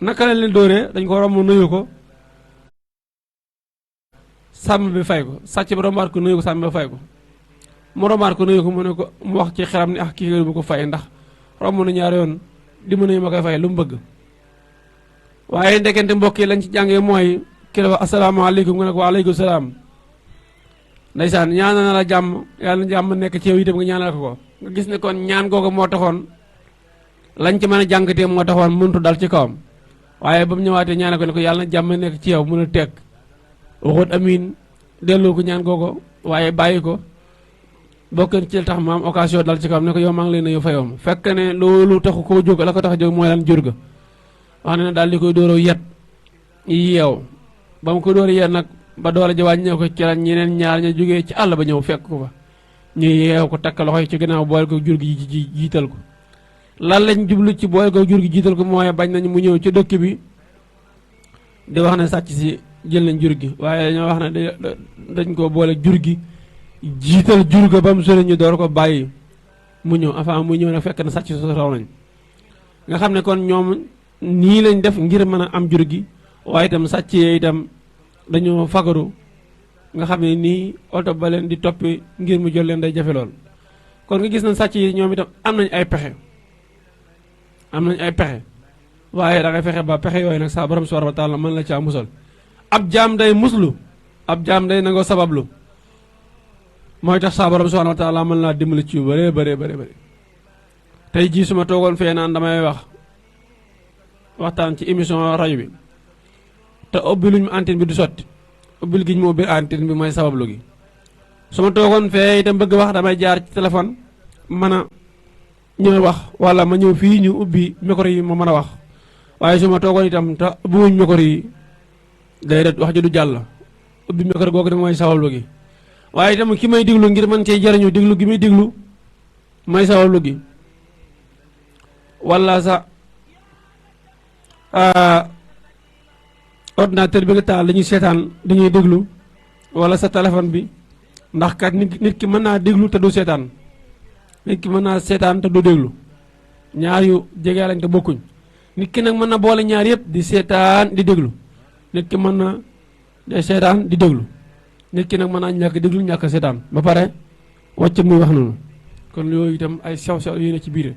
naka lañ leen dóoree dañ ko romb nuyu ko sàmm bi fay ko sàcc ba rombaat ko nuyu ko sàmm bi fay ko mu rombaat ko nuyu ko mu ne ko mu wax ci xeram ni kii bu ko fay ndax romb na ñaari yoon di mu nuyu ma koy fay lu mu bëgg waaye ndekente mbokk yi lañ ci jàngee mooy ki la wax asalaamaaleykum nga ne ko waaleykum salaam ndeysaan ñaanal na la jàmm yàlla na jàmm nekk ci yow itam nga ñaanal ko nga gis ne kon ñaan googu moo taxoon lañ ci mën a jàngatee moo taxoon mëntu dal ci kawam waaye ba mu ñëwaatee ñaanal ko ne ko yàlla na jàmm nekk ci yow mën a teg waxut amiin delloo ko ñaan googu waaye bàyyi ko bokk ci tax ma am occasion dal ci kawam ne ko yow maa ngi lay nuyu fa yow fekk ne loolu taxu koo jóg la ko tax a jóg mooy lan jur ga wax ne daal di koy dóoroo yet yeew ba mu ko dóoree yet nag ba doole ja wàññi ko ci la ñeneen ñaar ña jógee ci àll ba ñëw fekk ko fa ñu yeew ko takk loxo yi ci ginnaaw boole ko jur gi jiital ko lan lañ jublu ci boole ko jur gi jiital ko mooy bañ nañ mu ñëw ci dëkk bi di wax ne sàcc si jël nañ jur gi waaye dañoo wax ne dañ ko boole jur gi jiital jur ga ba mu sori ñu door ko bàyyi mu ñëw avant mu ñëw nag fekk na sàcc su raw nañ nga xam ne kon ñoom nii lañ def ngir mën a am jur gi waaye itam sàcc yee itam dañoo fagaru nga xam ne nii oto ba leen di toppi ngir mu jël leen day jafe lool. kon nga gis na sàcc yi ñoom itam am nañ ay pexe waaye da ngay fexe ba pexe yooyu nag saa borom subhanahu wa taala mën la caa musal. ab jaam day muslu ab jaam day nangoo sabablu mooy tax saa borom subhanahu wa taala mën laa dimbali ci yu bëree bëri tey jii su ma toogoon fee naan damay waxtaan ci émission rajo bi te ubbi luñ mu antenne bi du sotti ubbil gi ñu ma ubbi antenne bi mooy sabablu gi. su ma toogoon fee itam bëgg wax damay jaar ci téléphone mën a ñëw wax wala ma ñëw fii ñu ubbi micro yi ma mën a wax waaye su ma toogoon itam te ubbiwuñ micro yi day det wax ji du jàll ubbi micro googu dama mooy sabablu gi. waaye itam ki may diglu ngir mën cee jariñu diglu gi muy diglu mooy sabablu gi wala sa ordinateur bi nga taal dañuy seetaan dañuy déglu wala sa téléphone bi ndax kat nit ki mën naa déglu te du seetaan nit ki mën naa seetaan te du déglu ñaar yu jege lañ te bokkuñ. nit ki nag mën na boole ñaar yëpp di seetaan di déglu nit ki mën na di seetaan di déglu nit ki nag mën naa ñàkk déglu ñàkk seetaan ba pare wàcc muy wax noonu kon yooyu itam ay sew-sew yu ne ci biir.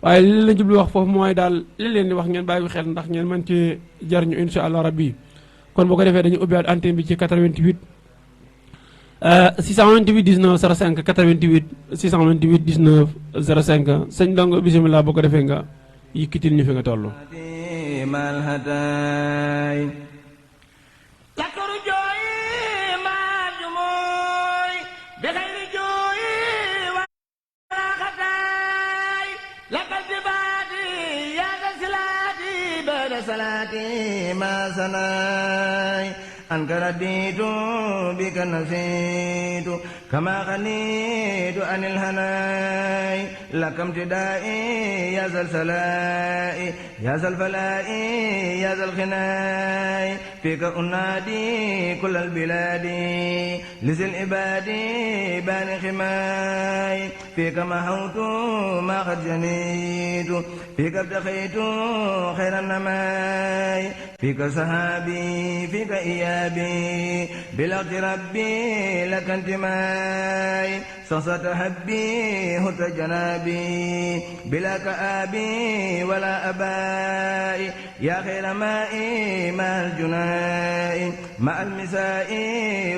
waaye li leen la jublu wax foofu mooy daal li leen di wax ngeen bàyyi xel ndax ngeen mën ci jariñu insha allah rabbi kon boo ko defee dañu ubbiwaat antenne bi ci 88 628 19 05 88 628 19 05 sëñ Ndongo bisimilah boo ko defee nga yëkkatil ñu fi nga toll. صلاتي ما سناي أنك رديت بك نسيت كما غنيت عن الهناي لك امتدائي يا ذا السلاء يا ذا الفلاء يا ذا الغناي فيك أنادي كل البلاد لذي العباد بان خماي فيك محوت ما قد جنيت فيك ابتغيت خير النماي فيك سحابي فيك إيابي بلغت ربي لك انتماي صصت حبي هت جنابي بلا كآبي ولا أبائي يا خير مائي مع الجناء مع المساء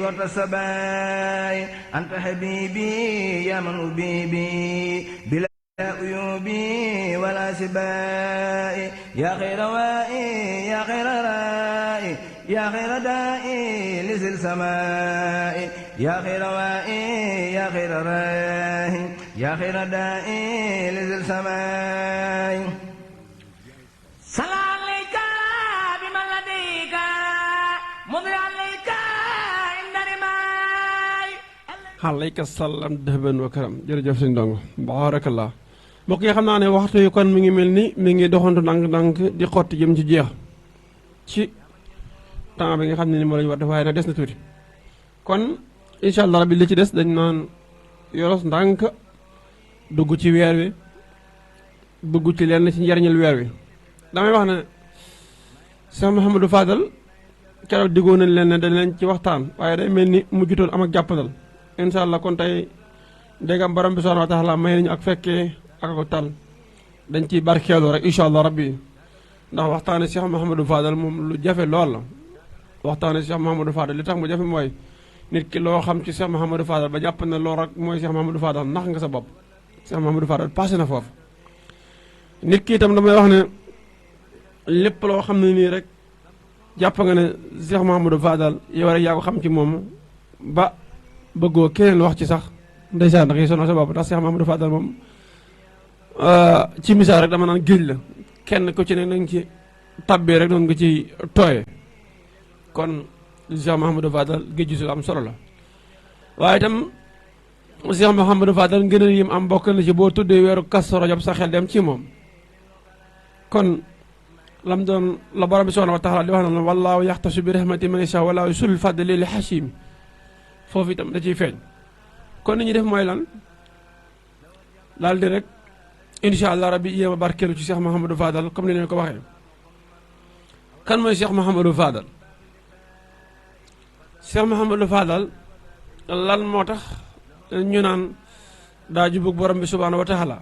والرسباء أنت حبيبي يا من أبيبي بلا عيوبي ولا سباء يا خير وائي يا خير رائي يا خير دائي لذي السماء يا خير وائي يا خير رائي يا خير دائي لذي السماء سلام عليك بمن لديك مضي عليك عند رماي عليك السلام دهبا وكرم jërëjëf sëñ Ndongo baarakallah mbokk yi xam naa ne waxtu yi kon mi ngi mel ni mi ngi doxantu ndànk-ndànk di xotti jëm ci jeex ci temps bi nga xam ne ni moo lañu war def waaye nag des na tuuti kon incha allah rabbi li ci des dañ naan yoros ndànk dugg ci weer wi dugg ci lenn ci njariñal weer wi damay wax ne Cheikh Mouhamadou Fadal keroog diggoo nañ leen ne dañ leen ci waxtaan waaye day mel ni mujjutoon am ak jàppandal incha allah kon tey déggam borom bi subhanahu wa taala may nañu ak fekkee ak ko tal dañ ciy barkeelu rek incha allah rabbi ndax waxtaane Cheikh Mouhamadou Fadal moom lu jafe lool la waxtaane Cheikh Mouhamadou Fadal li tax mu jafe mooy nit ki loo xam ci Cheikh Mouhamadou Fadal ba jàpp ne loolu rek mooy Cheikh Mouhamadou Fadal nax nga sa bopp Cheikh Mouhamadou Fadal passé na foofu nit ki itam damay wax ne lépp loo xam ne nii rek jàpp nga ne Cheikh Mouhamadou Fadal yow rek yaa ko xam ci moom ba bëggoo keneen wax ci sax ndeysaan da ngay sonal sa bopp ndax Cheikh Mouhamadou Fadal moom ci misaal rek dama naan géej la kenn ku ci ne nañ ci tabbee rek noonu nga ci tooye kon Cheikh Mouhamadou Fadal géej gi su am solo la waaye itam Cheikh Mouhamadou Fadal ngën a yim am bokk na ci boo tuddee weeru Kazu Rajab sa xel dem ci moom kon lam doon la borom bi subhanahu wa taala di wax na wallaahu yaxtasu bi rahmati man yashaa wallaahu sul fadli li xasim foofu itam da ciy feeñ kon ni ñuy def mooy lan daal di rek incha allah rabbi yéem a barkeelu ci Cheikh Mouhamadou Fadal comme ni leen ko waxee kan mooy Cheikh Mouhamadou Fadal Cheikh Mouhamadou Fadal lan moo tax ñu naan daa jubug borom bi subhaanahu wa taala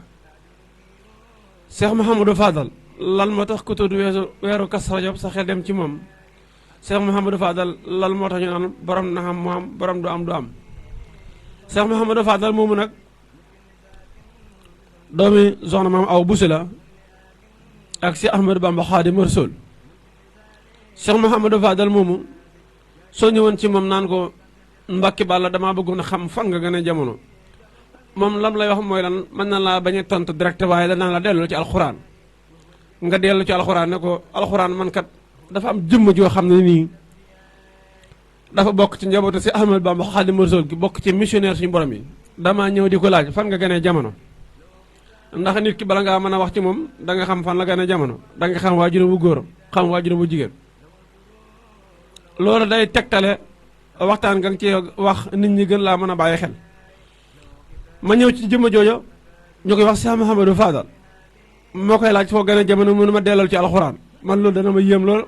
Cheikh Mouhamadou Fadal lan moo tax ku tudd weeru Kazu Rajab sa xel dem ci moom Cheikh Mouhamadou Fadal lan moo tax ñu naan borom na xam mu am borom du am du am Cheikh Mouhamadou Fadal moomu nag doomi soxna maam aw busi la ak Cheikh Ahmadou Bamba Xaadimu Rasuul Cheikh Mouhamadou Fadal moomu soo ñëwoon ci moom naan ko Mbàkke Balla damaa bëggoon a xam fan nga gën a jamono moom lam lay wax mooy lan mën na laa bañ a tontu direct waaye danaa la dellu ci alxuraan nga dellu ci alxuraan ne ko alxuraan man kat dafa am jëmm joo xam ne nii dafa bokk ci njabootu si Ahmadou Bamba Xaadimu Rasuul gi bokk ci missionnaire suñu borom yi damaa ñëw di ko laaj fan nga gënee jamono ndax nit ki bala ngaa mën a wax ci moom da nga xam fan la gënee jamono da nga xam waajuram bu góor xam waajuram bu jigéen loolu day tegtale waxtaan nga ci wax nit ñi gën laa mën a bàyyi xel ma ñëw ci jëmm joojo ñu koy wax Cheikh Mouhamadou Fadal moo koy laaj foo gën a jamono mënu ma dellal ci alxuraan man loolu dana ma yéem loolu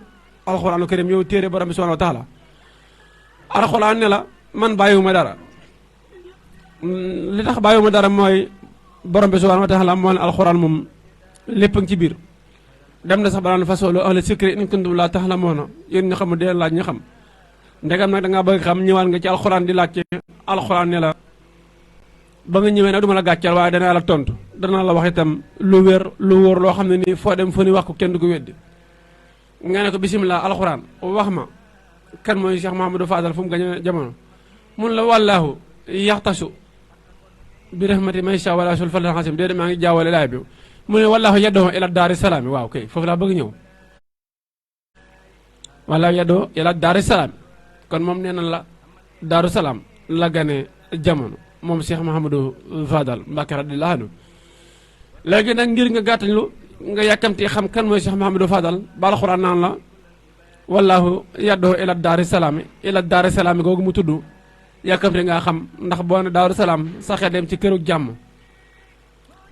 alxuraanu karim yow téere borom bi subhanahu wa taala alxuraan ne la man bàyyiwuma dara li tax bàyyiwuma dara mooy borom bi subhanahu wa taala moo ne alxuraan moom lépp a ngi ci biir dem na sax ba naan fasoolu ahla sikri in kuntum laa ta'lamuuna yéen ñu xam dee laaj ñu xam ndegam nag da ngaa bëgg xam ñëwaat nga ci alxuraan di laajte alxuraan ne la ba nga ñëwee nag du ma la gàccal waaye danaa la tontu danaa la wax itam lu wér lu wóor loo xam ne nii foo dem fu ni wax ko kenn du ko weddi nga ne ko bisimilah alxuraan wax ma kan mooy Cheikh Mouhamadou Fadal fu mu gañ a jamono mun la wallaahu yaxtasu bi rahmati may sha wala sul fadl xasim déedéet maa ngi jaawale laay bi mu ne wallaahu yaddoo ila daari salaam waaw kay foofu laa bëgg ñëw wallaahu yaddoo ila daari salaam kon moom nee na la daaru salaam la gane jamono moom Cheikh Mouhamadou Fadal Mbàkke radiyallaahu anhu léegi nag ngir nga gàttañlu nga yàkkamti xam kan mooy Cheikh Mouhamadou Fadal ba alxuraan naan la wallaahu yaddoo ila daari salaam googu mu tudd yàkkamti nga xam ndax boo ne daaru salaam saxee dem ci këru jàmm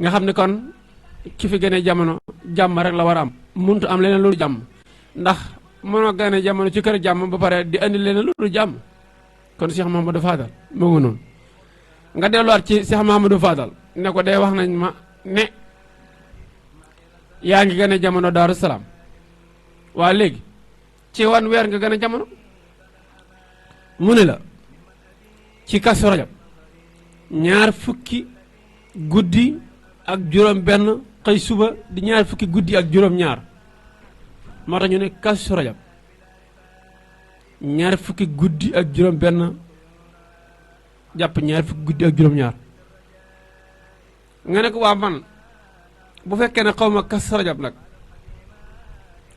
nga xam ne kon ki fi gënee jamono jàmm rek la war a am muntu am leneen loolu jàmm ndax mënoo gënee jamono ci kër jàmm ba pare di andi leneen loolu jàmm kon Cheikh Mouhamadou Fadal moo ngi noonu nga delluwaat ci Cheikh Mouhamadou Fadal ne ko dee wax nañ ma ne yaa ngi gënee jamono Daaru Salaam waa léegi ci wan weer nga gënee jamono mu ne la ci Kazu Rajab ñaar fukki guddi ak juróom benn xëy suba di ñaar fukki guddi ak juróom ñaar moo tax ñu ne Kazu Rajab ñaar fukki guddi ak juróom benn jàpp ñaar fukki guddi ak juróom ñaar nga ne ko waa man bu fekkee ne xaw ma Kazu Rajab nag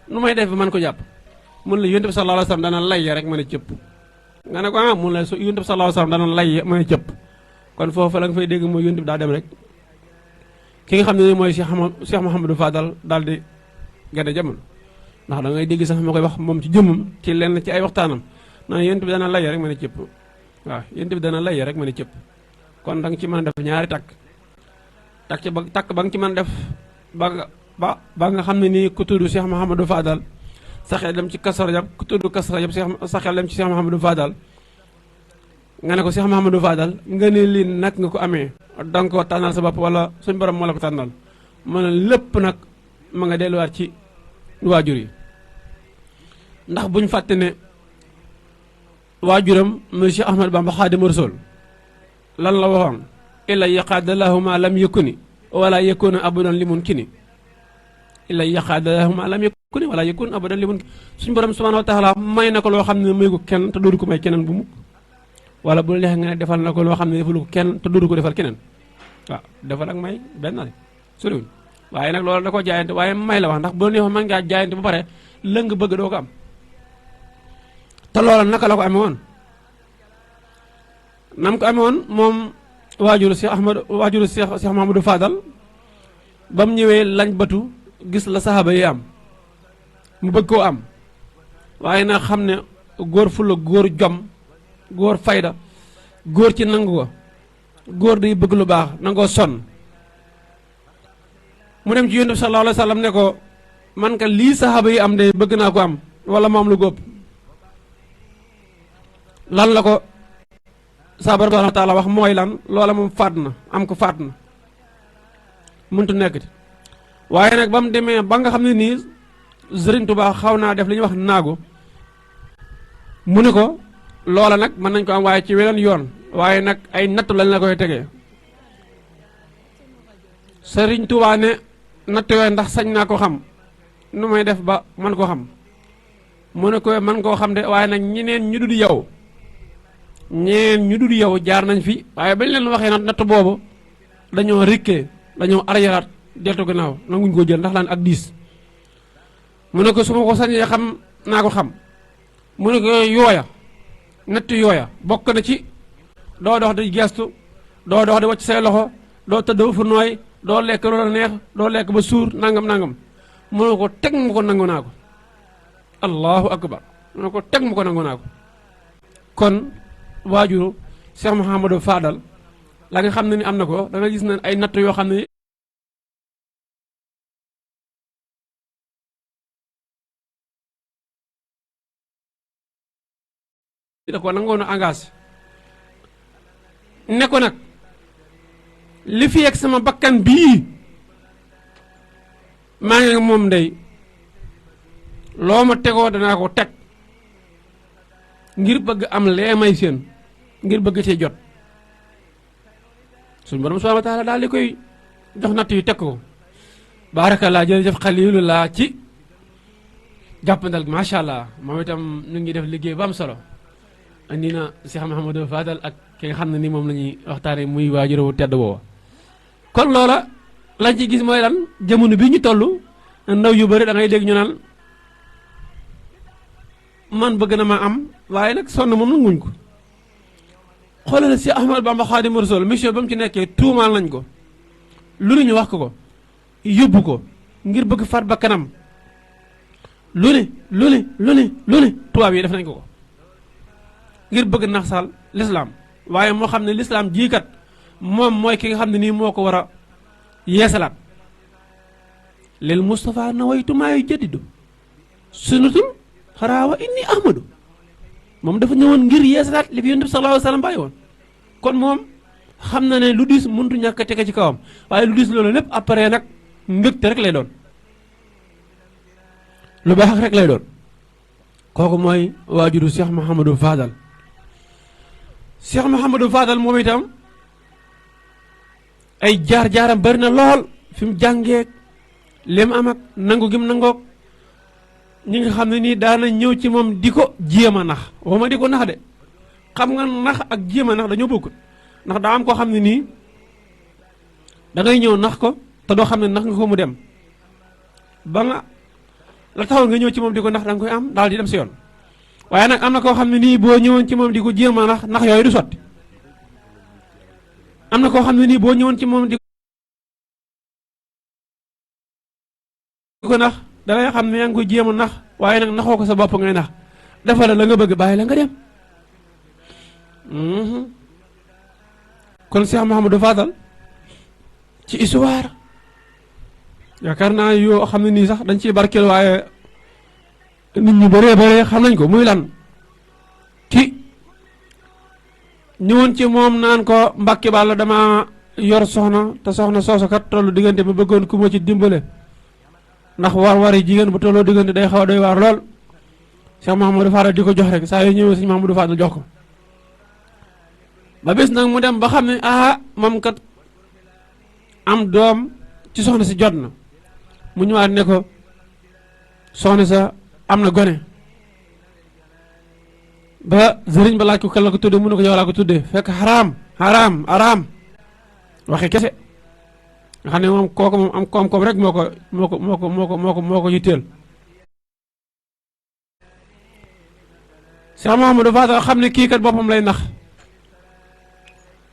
nu may def man ko jàpp mun la yonent bi sallallahu alayhi wa sallam dana lay rek mën a cëpp nga ne ko ah mun la yonent bi sallallahu alayhi wa sallam dana lay mën a cëpp kon foofu la nga fay dégg mooy yonent bi daa dem rek ki nga xam ne mooy Cheikh Mouhamadou Fadal daal di gane jamono ndax da ngay dégg sax ma koy wax moom ci jëmmam ci lenn ci ay waxtaanam naan yonent bi dana lay rek mën a cëpp waaw yonent bi dana lay rek mën a cëpp kon da nga ci mën a def ñaari takk ba nga ci mën a def ba nga xam ne nii ku tudd Cheikh Mouhamadou Fadal saxel dem ci Kazu Rajab ku tudd Kazu Rajab saxel dem ci Cheikh Mouhamadou Fadal nga ne ko Cheikh Mouhamadou Fadal nga ne lii nag nga ko amee danga ko tànnal sa bopp wala suñ borom moo la ko tànnal mu ne lépp nag ma nga delluwaat ci waajur yi ndax buñ fàtte ne waajuram muy Cheikh Ahmadou Bamba Xaadimu Rasuul lan la waxoon illa yaqaadallahu ma lam yakuni wala yakuna abadan limun kini illa yaqaadallahu ma lam yakuni wala yakun abadan limun suñ borom subhanahu wa taala may na ko loo xam ne may ko kenn te doodu ko may keneen bu mukk wala bu neex nga ne defal na ko loo xam ne defalu ko kenn te doodu ko defal keneen waaw defal ak may benn la soriwul waaye nag loolu da ko jaayante waaye may la wax ndax bu neexoon mën ngaa jaayante ba pare la nga bëgg doo ko am te loola naka la ko amee woon nam ko amee woon moom waajuru Cheikh Mouhamadou Fadal ba mu ñëwee lañ batu gis la saxaaba yi am mu bëgg koo am waaye nag xam ne góor fulla góor jom góor fayda góor ci nangu ko góor day bëgg lu baax nangoo sonn mu dem ci yonent bi sallallahu alayhi wa sallam ne ko man ka lii saxaaba yi am de bëgg naa ko am wala moom lu góob lan la ko saa borom subhanahu wa taala wax mooy lan loola moom faat na am ko faat na mëntu nekk ti waaye nag ba mu demee ba nga xam ne nii Sëriñ Tuubaa xaw naa def li ñuy wax naagu mu ne ko loola nag mën nañ ko am waaye ci weneen yoon waaye nag ay natt lañ la koy tegee Sëriñ Tuubaa ne natt yooyu ndax sañ naa ko xam nu may def ba man ko xam mu ne ko man koo xam de waaye nag ñeneen ñu dul yow jaar nañ fi waaye bañ leen waxee natt boobu dañoo rikkee dañoo arriéraat deltu gannaaw nanguñ ko jël ndax laan ak diis mu ne ko su ma ko sañee xam naa ko xam mu ne ko yooya natt yooya bokk na ci doo dox di gestu doo dox di wacc say loxo doo tëdd fu nooy doo lekk loola neex doo lekk ba suur nangam mu ne ko teg ma ko nangu naa ko allahu akbar mu ne ko teg ma ko nangu naa ko kon waajuru Cheikh Mouhamadou Fadal la nga xam ne ni am na ko da nga gis ne ay natt yoo xam ne da ko nangoon a engagé ne ko nag li fi yegg sama bakkan bii maa ngi moom ndey loo ma tegoo danaa ko teg ngir bëgg am lee may seen ngir bëgg cee jot suñu borom subhanahu wa taala daal di koy jox natt yu teg ko baarakallaa jërëjëf xalilullah ci jàppandal gi macha allah moom itam ñu ngi def liggéey bu am solo andi na Cheikh Mouhamadou Fadal ak ki nga xam ne ni moom la ñuy waxtaane muy waajurawu tedd woowa kon loola lañ ci gis mooy lan jamono bi ñu toll ndaw yu bëri da ngay dégg ñu naan man bëgg na ma am waaye nag sonn moom nanguñ ko xoolal si Ahmad Bamba Xaadimu Rasuul mission ba mu ci nekkee tuumaal nañ ko lu ne ñu wax ko yóbbu ko ngir bëgg faat ba kanam lu ne tubaab yi def nañ ko ngir bëgg naxsal lislaam waaye moo xam ne lislaam jiikat moom mooy ki nga xam ne nii moo ko war a yeesalaat lil Mustafa nawaytu maa yujaddidu sunnatul xaraawa inni ahmadu moom dafa ñëwoon ngir yeesalaat li fi yonent bi sallallahu alayhi wa sallam bàyyi woon kon moom xam na ne lu diis mëntu ñàkk a tege ci kawam waaye lu diis loolu lépp après nag mbégte rek lay doon lu baax rek lay doon kooku mooy waajuru Cheikh Mouhamadou Fadal Cheikh Mouhamadou Fadal moom itam ay jaar-jaaram bari na lool fi mu jàngeek lim am ak nangu gim nangook ñi nga xam ne nii daana ñëw ci moom di ko jéem a nax waxuma di ko nax de xam nga nax ak jéem a nax dañoo bokkut ndax daa am koo xam ne nii da ngay ñëw nax ko te doo xam ne nax nga ko mu dem ba nga la taxoon nga ñëw ci moom di ko nax da nga koy am daal di dem si yoon waaye nag am na koo xam ne nii boo ñëwoon ci moom di ko jéem a nax yooyu du sotti am na koo xam ne nii boo ñëwoon ci moom di ko nax dangay xam ne yaa ngi koy jéem a nax waaye nag naxoo ko sa bopp ngay nax dafa la nga bëgg bàyyi la nga dem kon Cheikh Mouhamadou Fadal ci histoire yaakaar naa yoo xam ne nii sax dañ ciy barkeel waaye nit ñu bëree xam nañ ko muy lan ci ñëwoon ci moom naan ko Mbàkke Bàlla dama yor soxna te soxna soosu kat tollu diggante ma bëggoon ku ma ci dimbale ndax war-wari jigéen bu tolloo diggante day xaw a doy waar lool Cheikh Mouhamadou Fadal di ko jox rek saa yoo ñëwee Sëñ Mouhamadou Fadal jox ko ba bés nag mu dem ba xam ne moom kat am doom ci soxna si jot na mu ñëwaat ne ko soxna sa am na gone ba sëriñ ba laaj ko kan la ko tudde mu ne ko yow laa ko tudde fekk xaraam waxe kese nga xam ne moom kooku moom am koom-koom rek moo ko yitteel Cheikh Mouhamadou Fadal xam ne kii kat boppam lay nax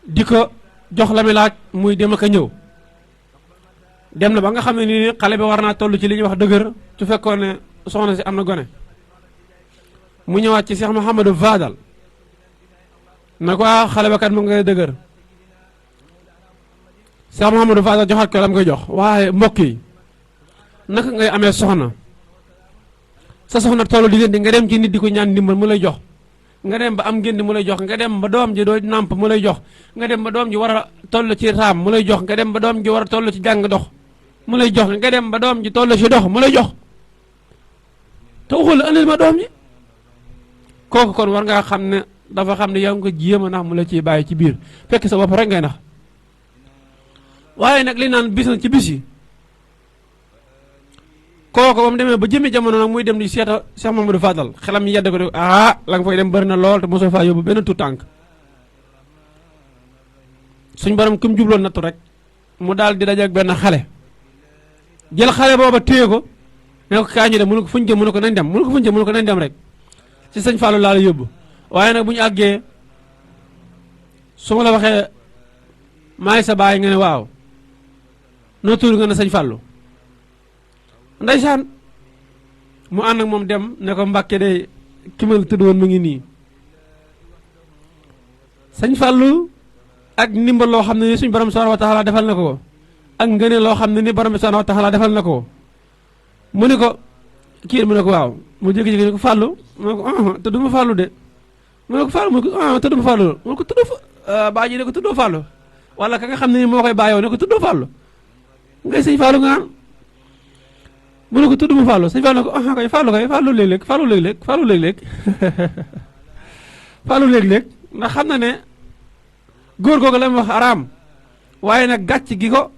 di ko jox la mi laaj muy dem ak a ñëw dem na ba nga xam ne nii xale bi war naa toll ci li ñuy wax dëgër su fekkoon ne soxna si am na gone mu ñëwaat ci Cheikh Mouhamadou Fadal na ko xale ba kat mu ngay dëgër Cheikh Mouhamadou Fadal joxaat ko la mu koy jox waaye mbokk yi naka ngay amee soxna sa soxna tollu diggante nga dem ci nit di ko ñaan ndimbal mu lay jox nga dem ba am génn mu lay jox nga dem ba doom ji doo nàmp mu lay jox nga dem ba doom ji war a toll ci raam mu lay jox nga dem ba doom ji war a toll ci jàng dox mu lay jox nga dem ba doom ji toll ci dox mu lay jox te waxul la andil ma doom ji kooku kon war ngaa xam ne dafa xam ne yaa ngi ko jéem a nax mu la ciy bàyyi ci biir fekk sa bopp rek ngay nax waaye nag li naan bis na ci bis yi kooku ba mu demee ba jëmmi jamono nag muy dem di seeta Cheikh Mamadou Fadal xelam yedd ko de la nga fay dem bëri na lool te mosoo faa yóbbu benn tu tànk suñ borom kum jubloon nattu rek mu daal di dajeeg benn xale jël xale booba téye ko ne ko kaa ñu dem mu ne ko fuñ jëm mu ne ko nañ dem mu ne ko fuñ jëm mu ne ko nañ dem rek ci sëñ Fallou laa la yóbbu waaye nag bu ñu àggee su ma la waxee maay sa baay nga ne waaw noo tuur nga ne sëñ Fallou ndeysaan mu ànd ak moom dem ne ko Mbàkke de ki ma la tudd woon mu ngi nii sëñ Fallou ak ndimbal loo xam ne ni suñ borom subhanahu wa taala defal na ko ak ngëneel loo xam ne ni borom subhanahu wa taala defal na ko mu ne ko kii mu ne ko waaw mu jékki-jékki ne ko Fallou mu ne ko tudd ma Fallou de mu ne ko Fallou mu ne ko tudd ma Fallou mu ne ko tudd baa ji ne ko tuddoo Fallou wala ka nga xam ne ni moo koy bàyyoo ne ko tuddoo Fallou ngay sëñ Fallou nga am mu ne ko tudd ma Fallou sëñ Fallou ne ko kay Fallou léeg-léeg Fallou léeg-léeg Fallou léeg-léeg Fallou léeg-léeg ndax xam na ne góor googu la mu wax araam waaye nag gàcc gi ko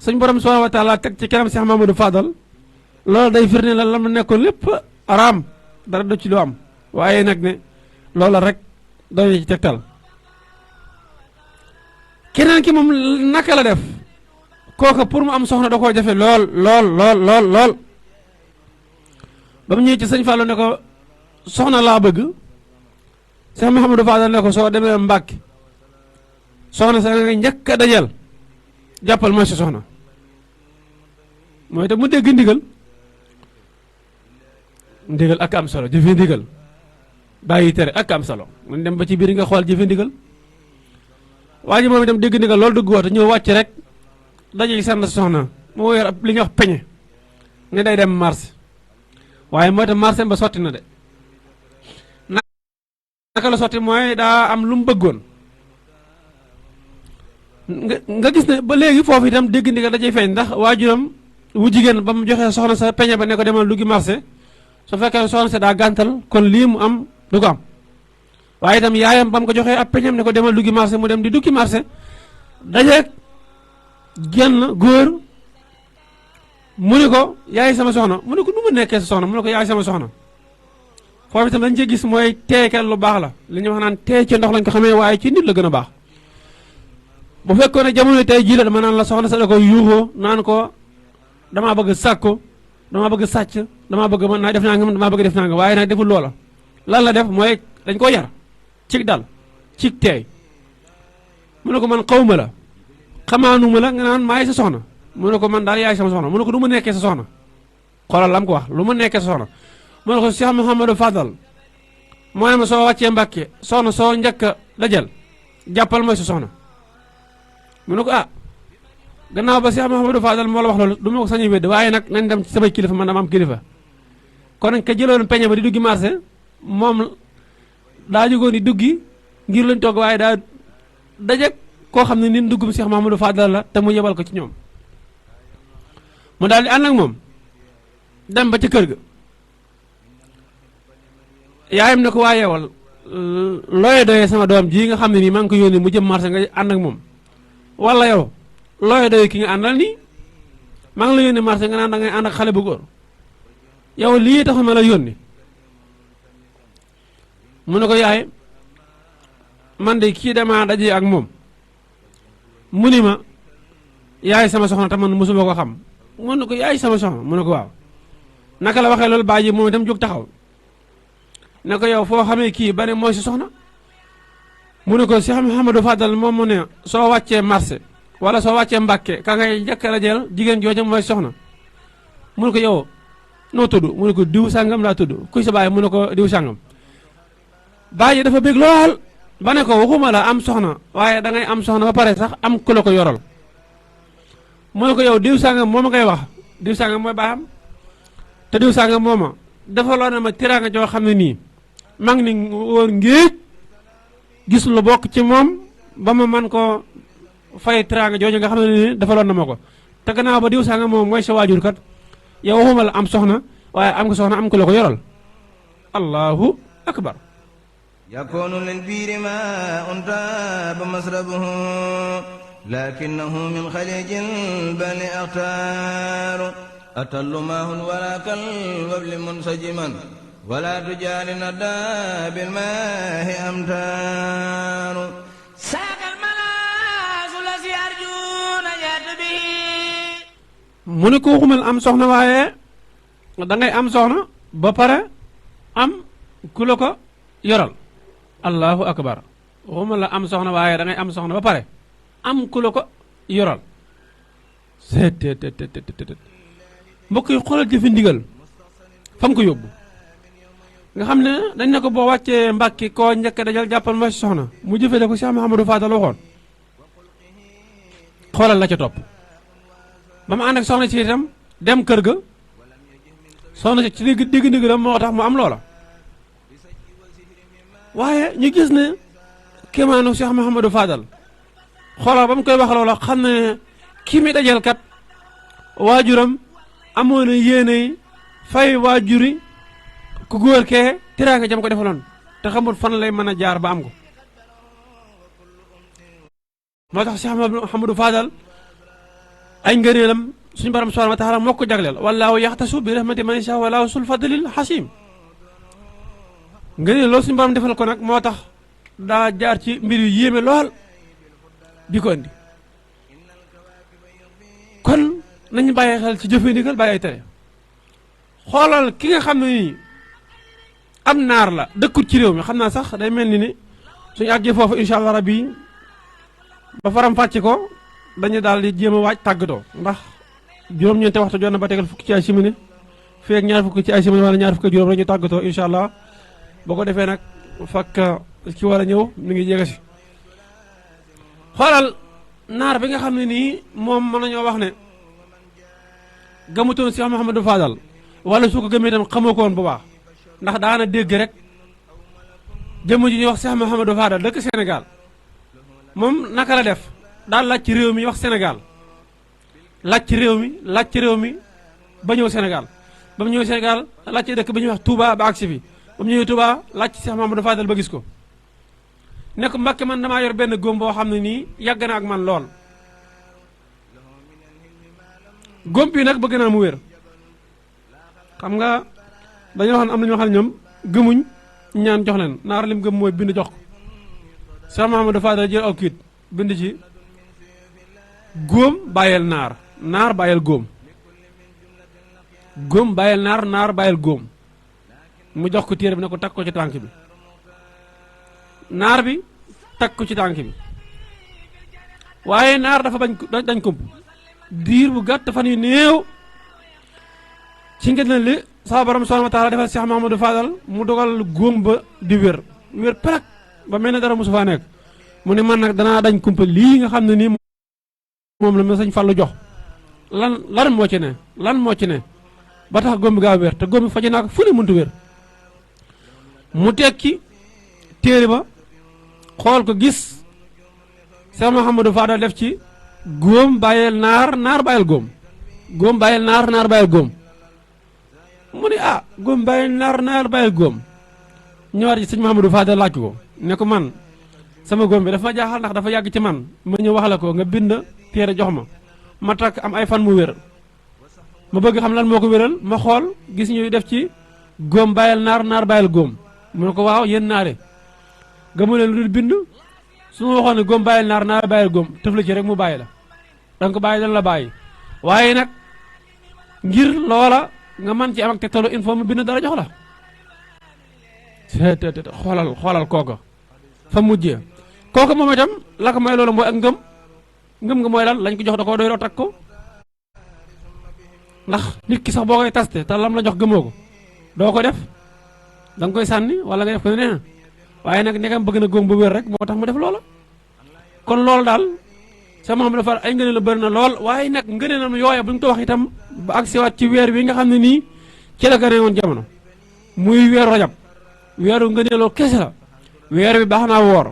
suñ borom subhanahu wa taala teg ci kanam Cheikh Mamadou Fadal loolu day firnde la lam nekkoon lépp araam dara do ci lu am waaye nag ne loola rek doy ci tegtal keneen ki moom naka la def kooka pour mu am soxna da koo jafe lool ba mu ñëwee ci sëñ Fallou ne ko soxna laa bëgg Cheikh Mahamadou Fadal ne ko soo demee Mbàkke soxna sa nga njëkk a dajal jàppal mooy sa soxna mooy te mu dégg ndigal ak am solo jëfe ndigal bàyyi tere ak am solo mun dem ba ci biir nga xool jëfe ndigal waa ji moom itam dégg ndigal loolu dugg woote ñëw wàcc rek daje seen soxna moo yor ab li ñuy wax peñe ne day dem marché waaye mooy tam marché ba sotti na de naka la sotti mooy daa am lu mu bëggoon nga gis ne ba léegi foofu itam dégg ndigal dajay feeñ ndax waajuram wu jigéen ba mu joxee soxna sa peñe ba ne ko demal duggi marché su fekkee soxna sa daa gàntal kon lii mu am du ko am waaye itam yaayam ba mu ko joxee ab peñam ne ko demal duggi marché mu dem di duggi marché dajeeg genn góor mu ne ko yaay sama soxna mu ne ko nu mu nekkee sa soxna mu ne ko yaay sama soxna foofu itam lañ ci gis mooy teekal lu baax la li ñu wax naan tey ci ndox lañ ko xamee waaye ci nit la gën a baax bu fekkoon ne jamono tey jii la dama naan la soxna sa da ko yuuxoo naan ko damaa bëgg sàkku damaa bëgg sàcc damaa bëgg mën naa def naa nga damaa bëgg def naa nga waaye nag deful loola lan la def mooy dañ ko yar cig dal cig teey mu ne ko man xawma la xamaanuma la nga naan maay sa soxna mu ne ko man daal yaay sama soxna mu ne ko lu mu nekkee sa soxna xoolal lam ko wax lu mu nekkee sa soxna mu ne ko Cheikh Mouhamadou Fadal moo ne ma soo wàccee Mbàkke soxna soo njëkk a dajal jàppal mooy sa soxna mu ne ko gannaaw ba Cheikh Mouhamadou Fadal moo la wax loolu du ma ko sañu wedd waaye nag nañ dem ci samay kilifa man dama am kilifa kon nag ka jëloon peñe ba di duggi marché moom daa jógoon di duggi ngir lañ togg waaye daa dajeg koo xam ne nit duggum Cheikh Mouhamadou Fadal la te mu yebal ko ci ñoom mu daal di ànd ak moom dem ba ca kër ga yaayam ne ko waa yeewal looy doyee sama doom ji nga xam ne nii maa ngi ko yónni mu jëm marché nga ànd ak moom wala yow looy doyee ki nga àndal nii maa ngi la yónni marché nga naan da ngay ànd ak xale bu góor yow lii tax ma la yónni mu ne ko yaay man de kii damaa daje ak moom mu ni ma yaay sama soxna te man mosuma ko xam mu ne ko yaay sama soxna mu ne ko waaw naka la waxee loolu bàyyi moom itam jóg taxaw ne ko yow foo xamee kii ba ne mooy si soxna mu ne ko Cheikh Mouhamadou Fadal moom mu ne soo wàccee marché wala soo wàccee Mbàkke ka ngay njëkk a jël jigéen jooju mooy soxna mu ne ko yow noo tudd mu ne ko diw sàngam laa tudd kuy sa baay mu ne ko diw sàngam bàyyi dafa bég lool ba ne ko waxuma la am soxna waaye da ngay am soxna ba pare sax am ku la ko yoral mu ne ko yow diw sàngam mooma ngay wax diw sàngam mooy baayam te diw sàngam mooma defaloon na ma teraanga joo xam ne nii maa ngi ni woon ngéej gis lu bokk ci moom ba ma man ko fay teraanga jooju nga xam ne nii defaloon na ma ko te gannaaw ba diw saa nga moom mooy sa waajur kat yow waxuma la am soxna waaye am nga soxna am ko la ko yoral allahu akbar يكون للبير ماء طاب مسربه لكنه من خليج بل أختار أطل ماء ولا كالوبل منسجما ولا تجار ندى بالماء أمتار ساق الملاس الذي أرجون يد به mu ne ko waxumal am soxna waaye dangay am soxna ba pare am ku la ko yoral allahu akbar waxuma la am soxna waaye da ngay am soxna ba pare am ku la ko yoral seet mbokk yi xoolal jëfi ndigal fam ko yóbbu nga xam ne dañ ne ko boo wàccee mbàkki koo njëkk dajal jàppal ma soxna mu jëfee la ko Cheikh Mouhamadou Fadal waxoon xoolal la ca topp ba mu ànd ak soxna ci itam dem kër ga soxna ci digg ndigalam moo tax mu am loola waaye ñu gis ne kéemaanu Cheikh Mouhamadou Fadal xoolal ba mu koy wax loola xam ne kii mi dajal kat waajuram amoon na yéene fay waajuri ku góor kee tiraanga jam ko defaloon te xamul fan lay mën a jaar ba am ko moo tax Cheikh Mouhamadou Fadal ay ngëneelam suñu borom subhanahu wa taala moo ko jagleel wallaahu yaxtasu bi rahmati man yashaa wallaahu sul fadlil xasim ngëneel loolu suñu borom defal ko nag moo tax daa jaar ci mbir yu yéeme lool di ko indi kon nañu bàyyi xel ci jëfe ndigal bàyyi ay tere xoolal ki nga xam ne nii am naar la dëkkut ci réew mi xam naa sax day mel ni suñu àggee foofu incha allah rabbi ba faram fàcc ko dañu daal di jéem a waaj tàggatoo ndax juróom-ñeenti waxtu jot na ba tegal fukki ci ay simili fii ak ñaar fukki ci ay simili wala ñaar fukki juróom la ñu tàggatoo incha allah boo ko defee nag fakk ki war a ñëw mi ngi jege si xoolal naar bi nga xam ne nii moom mën nañoo wax ne gëmutoon Cheikh Mouhamadou Fadal wala su ko gëmee itam xamoo ko woon bu baax ndax daana dégg rek jëmm ji ñuy wax Cheikh Mouhamadou Fadal dëkk Sénégal moom naka la def daal laaj ci réew mi wax Sénégal laaj ci réew mi ba ñëw Sénégal ba mu ñëw Sénégal laaj ci dëkk ba ñuy wax Touba ba agsi fi ba mu ñëwee Touba laaj ci Cheikh Mouhamadou Fadal ba gis ko ne ko Mbàkke man damaa yor benn góom boo xam ne nii yàgg na ak man lool góom bi nag bëgg naa mu wér xam nga dañoo wax ne am na ñoo xam ne ñoom gëmuñ ñaan jox leen naar lim gëm mooy bind jox ko Cheikh Mouhamadou Fadal jël aw kiit bind ci góom bàyyeel naar bàyyeel góom góom bàyyeel naar bàyyeel góom mu jox ko téere bi ne ko takk ko ci tànk bi naar bi takk ko ci tànk bi waaye naar dafa dañ kump diir bu gàtt fan yu néew ci ngeen li sa borom subhanahu wa taala defal Cheikh Mouhamadou Fadal mu dogal góom ba di wér pelak ba mel ne dara mosu faa nekk mu ne man nag danaa dañ kumpa lii nga xam ne nii moom la ma sëñ Fallu jox lan moo ci ne ba tax góom bi gaa wér te góom bi faje naa ko fu ne mëntu wér mu tekki téere ba xool ko gis Cheikh Mouhamadou Fadal def ci góom bàyyeel naar bàyyeel góom bàyyeel naar bàyyeel góom mu ne góom bàyyeel naar bàyyeel góom ñëwaat ci sëñ Mouhamadou Fadal laaj ko ne ko man sama góom bi dafa ma jaaxal ndax dafa yàgg ci man ma ñëw wax la ko nga bind téere jox ma takk am ay fan mu wér ma bëgg xam lan moo ko wéral ma xool gis ñu def ci góom bàyyeel naar bàyyeel góom mu ne ko waaw yéen naare gëmu leen lu dul bind su ma waxoon ne góom bàyyil naar bàyyil góom tëf la ci rek mu bàyyi la danga ko bàyyi dan la bàyyi waaye nag ngir loola nga man ci am ak tegtalu info mu bind dara jox la xoolal kooka fa mujjee kooka moom itam la ko may loolu mooy ak ngëm nga mooy lan lañ ko jox da koo doy loo takk ko ndax nit ki sax boo koy taste te lam la jox gëmoo ko doo ko def da nga koy sànni wala nga def ko ne nee na waaye nag nekkam bëgg na góom bu wér rek moo tax mu def loola kon loolu daal Cheikh Mouhamadou Fadal ay ngëneel la bëri na lool waaye nag ngëneelam yooya bu ñu ko wax itam ba agsi waat ci weer wi nga xam ne nii ci la gane woon jamono muy weeru rajab weeru ngëneeloo kese la weer bi baax naa woor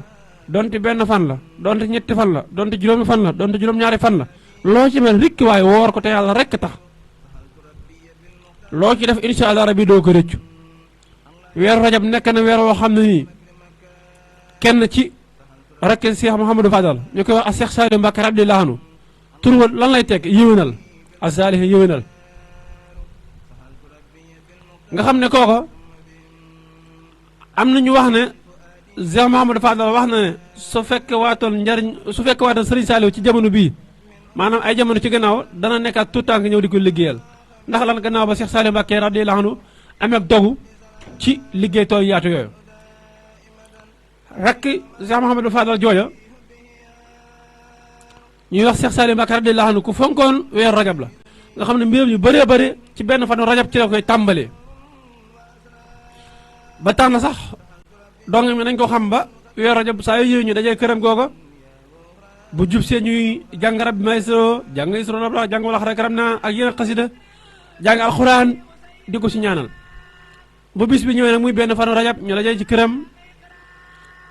donte benn fan la donte ñetti fan la donte juróomi fan la donte juróom-ñaari fan la loo ci mel rikki waaye woor ko te yàlla rekk tax loo ci def insha allah rabbi doo ko rëccu weeru rajab nekk na weer woo xam ne nii kenn ci rakk Cheikh Mouhamadou Fadal ñu koy wax a Cheikh Saliou Mbacké radiyallahu anhu tur wa lan lay tekk yéwénal asaalih yéwénal nga xam ne kooko am na ñu wax ne Cheikh Mouhamadou Fadal wax na ne su fekkee waatoon Serigne Saliou ci jamono bii maanaam ay jamono ci gannaaw dana nekkaat tout temps ñëw di ko liggéeyal ndax lan gannaaw ba Cheikh Saliou Mbacké radiyallahu anhu amee dogu ci liggéey tool yaatu yooyu rakk Cheikh Mouhamadou Fadal jooja ñuy wax Cheikh Saliou Mbacké radiyallahu anhu ku fonkoon weeru rajab la nga xam ne mbiram yu bëree bëri ci benn fanu rajab ci la koy tàmbalee ba tax na sax dong mi nañ ko xam ba weeru rajab saa yu ñëwee ñu dajee këram googa bu jub see ñuy jàng rabbi maestro jàng isro nabla jàng walax rek ram naa ak yeneen xasida jàng alxuraan di ko si ñaanal bu bis bi ñëwee nag muy benn fanu rajab ñu dajee ci këram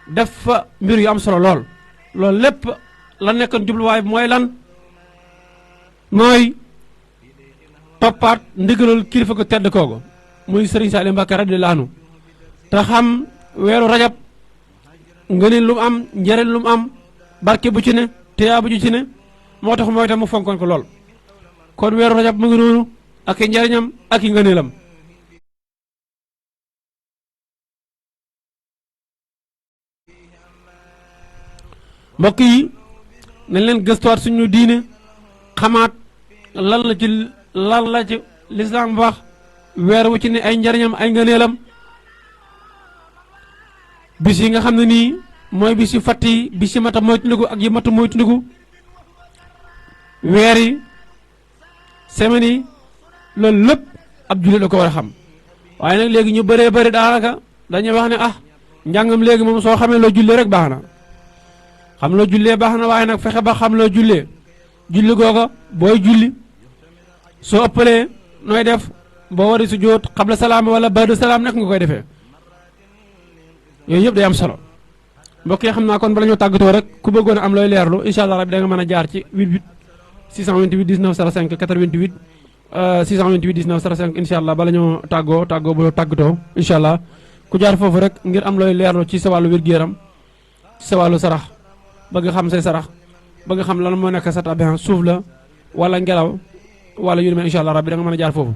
def fa mbir yu am solo lool loolu lépp la nekkoon jubluwaay bi mooy lan mooy toppaat ndigalul kilifa ko tedd koogu muy Serigne Saliou Mbacké radiyallahu anhu te xam weeru rajab ngëneel lu mu am njëriñ lu mu am barke bu ci ne teyaa bu ci ne moo tax mooy tam mu fonkoon ko lool kon weeru rajab mu ngi noonu ak i njëriñam ak i ngëneelam mbokk yi nañ leen gëstuwaat suñu diine xamaat lan la ci lislaam wax weer wu ci ne ay njariñam ay ngëneelam bis yi nga xam ne nii mooy bis yu fatt yi bis yi mata moytundiku ak yi mata moytundiku weer yi semaine yi loolu lépp ab jullit da ko war a xam waaye nag léegi ñu bëree bëri daanaka dañuy wax ne njàngam léegi moom soo xamee loo jullee rek baax na xam loo jullee baax na waaye nag fexe ba xam loo jullee julli googa booy julli soo ëppalee nooy def boo wari sujjóot xabla salaam wala ba'da salaam nekk nga koy defee yooyu yëpp day am solo mbokk yi xam naa kon bala ñoo tàggatoo rek ku bëggoon a am looy leerlu incha allah rabbi da nga mën a jaar ci 88 628 19 05 88 628 19 05 incha allah bala ñoo tàggoo bu tàggatoo incha allah ku jaar foofu rek ngir am looy leerlu ci sa wàllu wér-gu-yaram ci sa wàllu sarax bëgg xam say sarax bëgg xam lan moo nekk sa tabian suuf la wala ngelaw wala yu demee incha allah rabbi da nga mën a jaar foofu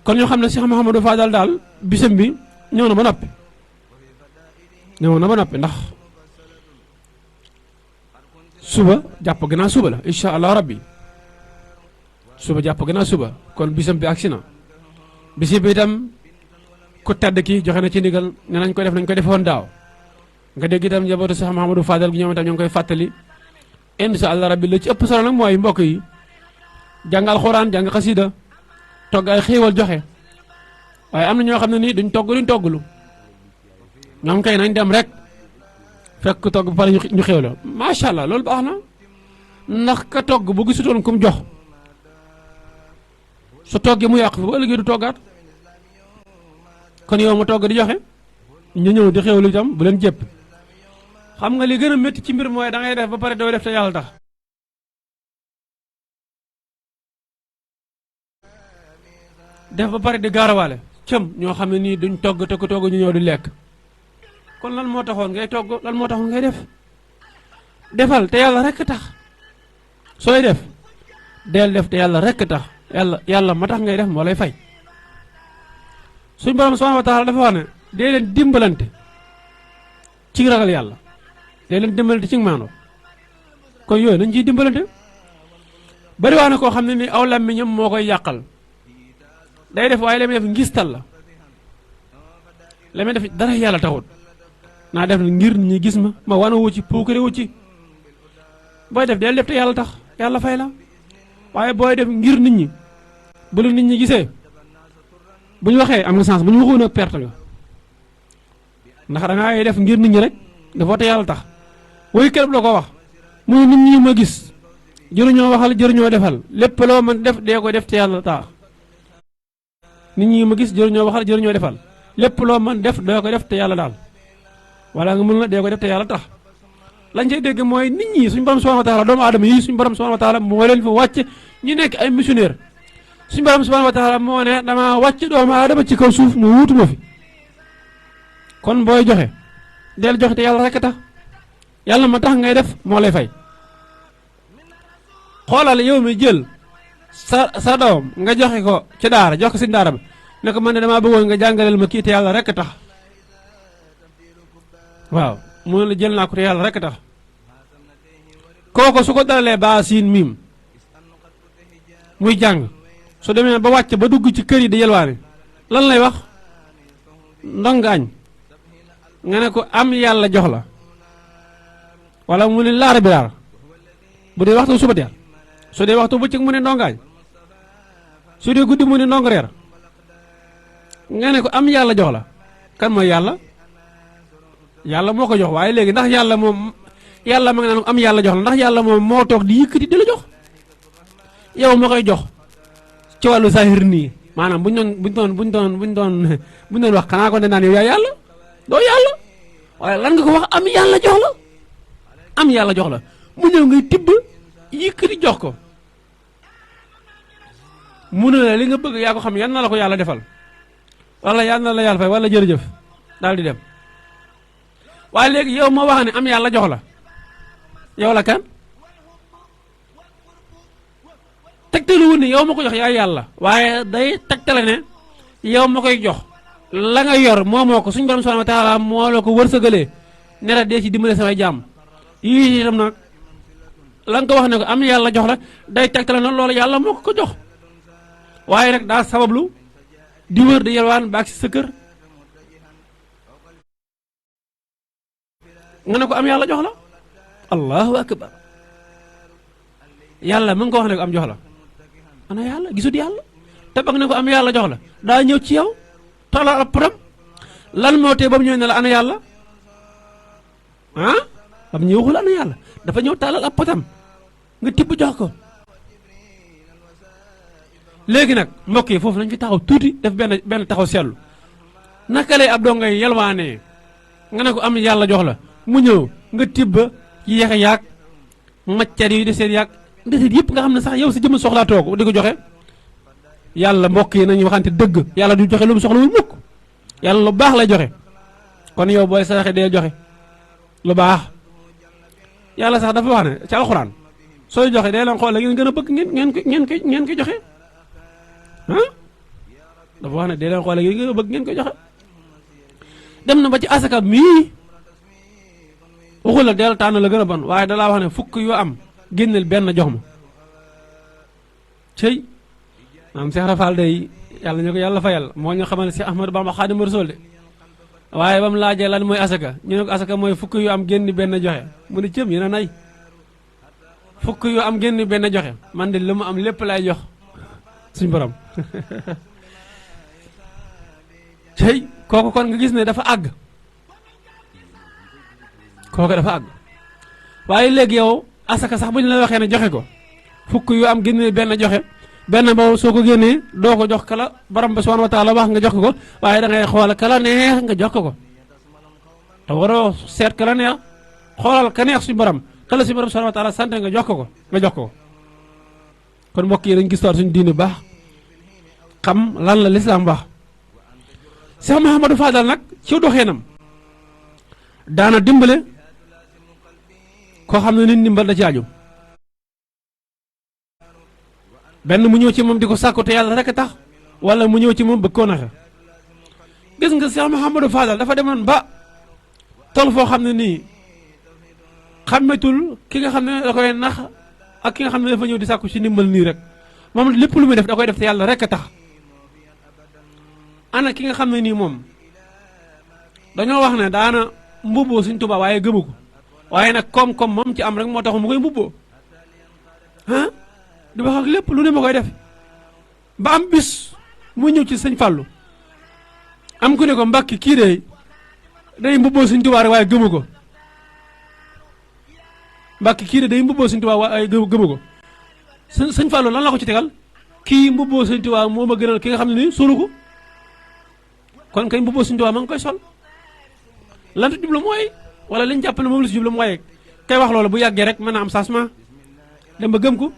kon ñoo xam ne Cheikh Mouhamadou Fadal daal bisam bi ñëw na ba noppi ndax suba jàpp gannaaw suba la incha allah rabbi suba jàpp gannaaw suba kon bisam bi agsi na bisi bi itam ku tedd ki joxe na ci ndigal ne nañ ko def nañ ko defoon daaw nga dégg itam njabootu Cheikh Mouhamadou Fadal gi ñoom itam ñu ngi koy fàttali incha allah rabbi la ci ëpp solo nag mooy mbokk yi jàng alxuraan jàng xasida togg ay xéewal joxe waaye am na ñoo xam ne nii duñ togglu ñoom kay nañ dem rek fekk togg ba pare ñu xéew la macha allah loolu baax na ndax ka togg bu gisutoon kum jox su toggee mu yàq fi bu ëllëgee du toggaat kon yow mu togg di joxe ñu ñëw di xéewlu itam bu leen jëpp xam nga li gën a métti ci mbir mooy da ngay def ba pare doo def te yàlla tax def ba pare di gaarawaale cëm ñoo xam ne nii duñ togg te ku togg ñu ñëw di lekk kon lan moo taxoon ngay togg lan moo taxoon ngay def defal te yàlla rekk tax sooy def del def te yàlla rekk tax yàlla ma tax ngay def moo lay fay suñ borom subhanahu wa taala dafa wax ne dee leen dimbalante ci ragal yàlla dee leen dimbalante ci maano kon yooyu nañ ciy dimbalante bari waa na koo xam ne ni aw làmmiñam moo koy yàqal day def waaye la muy def ngistal la la muy def dara yàlla taxut naa def ngir nit ñi gis ma wana wu ci puukare wu ci booy def del def te yàlla tax yàlla fay la waaye booy def ngir nit ñi bu la nit ñi gisee bu ñu waxee am nga sens bu ñu waxoon ak perte nga ndax da ngaa def ngir nit ñi rek dafa te yàlla tax woy képp la ko wax muy nit ñi ma gis jëruñoo waxal jëruñoo defal lépp loo mën def dee ko def te yàlla tax nit ñi ma gis jëruñoo waxal jëruñoo defal lépp loo mën def doo ko def te yàlla daal wala nga mën la dee ko def te yàlla tax lañ cay dégg mooy nit ñi suñu borom subhanahu wa taala doomu aadama yi suñu borom subhanahu wa taala moo leen fi wàcc ñu nekk ay missionnaire suñu borom subhanahu wa taala moo ne dama wàcc doomu aadama ci kaw suuf mu wuutu ma fi kon booy joxe del joxe te yàlla rek tax yàlla ma tax ngay def moo lay fay xoolal yow mi jël sa doom nga joxe ko ci daara jox ko si daara ba ne ko man ne damaa bëggoon nga jàngaleel ma kii te yàlla rek tax waaw mu ne jël naa ko te yàlla rek tax kooku su ko dalalee baa siin miim muy jàng su demee ba wàcc ba dugg ci kër yi di yelwaani lan lay wax ndongaañ nga ne ko am yàlla jox la wala mu ne laara bi laar bu dee waxtu suba teel su dee waxtu bëccëg mu ne ndongaañ su dee guddi mu ne ndong reer nga ne ko am yàlla jox la kan mooy yàlla yàlla moo ko jox waaye léegi ndax yàlla moom yàlla ma nga naan am yàlla jox la ndax yàlla moom moo toog di yëkkati di la jox yow ma koy jox ci wàllu saahir nii maanaam buñ doon wax xanaa ko ne naan yow yaa yàlla doo yàlla waaye lan nga ko wax am yàlla jox la am yàlla jox la mu ñëw ngay tibb yëkkati jox ko mu ne la li nga bëgg yaa ko xam yan na la ko yàlla defal wala yan na la yàlla fay wala jërëjëf daal di dem waaye léegi yow moo wax ne am yàlla jox la yow la kan tegtalu wu ne yow ma ko jox yaay yàlla waaye day tegtale ne yow ma koy jox la nga yor moo ko suñu borom subhanahu wa taala moo la ko wërsëgalee ne la dee ci dimbale samay jàmm yii itam nag la nga ko wax ne ko am yàlla jox la day tegtale na loolu yàlla moo ko jox waaye nag daa sabablu di wër di yelwaan baag si sa kër nga ne ko am yàlla jox la allahu akbar yàlla mu ngi ko wax ne ko am jox la ana yàlla gisut yàlla te bag ne ko am yàlla jox la daa ñëw ci yow talal ab potam lan moo tee ba mu ñëw ne la ana yàlla ah ba mu ñëw waxul ana yàlla dafa ñëw talal ab potam nga tibb jox ko léegi nag mbokk yi foofu nañ fi taxaw tuuti def benn taxaw seetlu naka lay ab doo ngay yelwaanee nga ne ko am yàlla jox la mu ñëw nga tibb yeexe yaag maccar yi deseet yaag deseet yëpp nga xam ne sax yow si jëm soxlaa toog di ko joxe yàlla mbokk yi nañu waxante dëgg yàlla du joxe lu mu soxlawul mukk yàlla lu baax lay joxe kon yow booy saraxe dee joxe lu baax yàlla sax dafa wax ne ci alxuraan sooy joxe dee leen xool la ngeen gën a bëgg ngeen ko joxe ah dafa wax ne dee leen xool la ngeen gën a bëgg ngeen ko joxe dem na ba ci asaka mii waxul la deel tànn la gën a bon waaye dalaa wax ne fukk yoo am génneel benn jox ma cëy maam Cheikh Rafal day yàlla ñu ko yàlla fayal moo ñu xamal si Ahmadou Bamba Xaadimu Rasuul de waaye ba mu laajee lan mooy asaka ñu ne ko asaka mooy fukk yu am génn benn joxe mu ne cëm yéen a nay fukk yu am génn benn joxe man de lu mu am lépp lay jox suñ borom cëy kooku kon nga gis ne dafa àgg kooku dafa àgg waaye léegi yow asaka sax bu ñu la waxee ne joxe ko fukk yu am génn benn joxe benn boobu soo ko génnee doo ko jox kala borom ba subhanahu wa taala wax nga jox ko waaye da ngay xool kala neex nga jox ko te waroo seet kala neex xoolal ka neex suñu borom kala suñu borom subhanahu wa taala sant nga jox ko kon mbokk yi dañ gis suñu diine baax xam lan la lislaam baax Cheikh Mouhamadou Fadal nag ci doxeenam daana dimbale koo xam ne nit ndimbal da ci aju benn mu ñëw ci moom di ko sàkku te yàlla rek tax wala mu ñëw ci moom bëgg koo naxe gis nga Cheikh Mouhamadou Fadal dafa demoon ba toll foo xam ne nii xàmmetul ki nga xam ne da koy nax ak ki nga xam ne dafa ñëw di sàkku ci ndimbal nii rek moom lépp lu muy def da koy def te yàlla rek tax ana ki nga xam ne nii moom dañoo wax ne daana mbubboo Sëñ Tuubaa waaye gëmu ko waaye nag koom-koom moom ci am rek moo tax mu koy mbubboo ah di wax ak lépp lu ne ma koy def ba am bis mu ñëw ci Sëñ Fallu am ku ne ko Mbàkke kii day mbubboo Sëñ Tuubaa rek waaye gëmu ko Mbàkke kii day mbubboo Sëñ Tuubaa waaye gëmu ko Sëñ Fallu lan la ko ci tegal kii mbubboo Sëñ Tuubaa moo ma gënal ki nga xam ne nii solu ko kon kay mbubboo Sëñ Tuubaa ma ngi koy sol lan jublu mooy wala liñ jàpp ne moom la si jublu mooy kay wax loolu bu yàggee rek mën na am changement dem ba gëm ko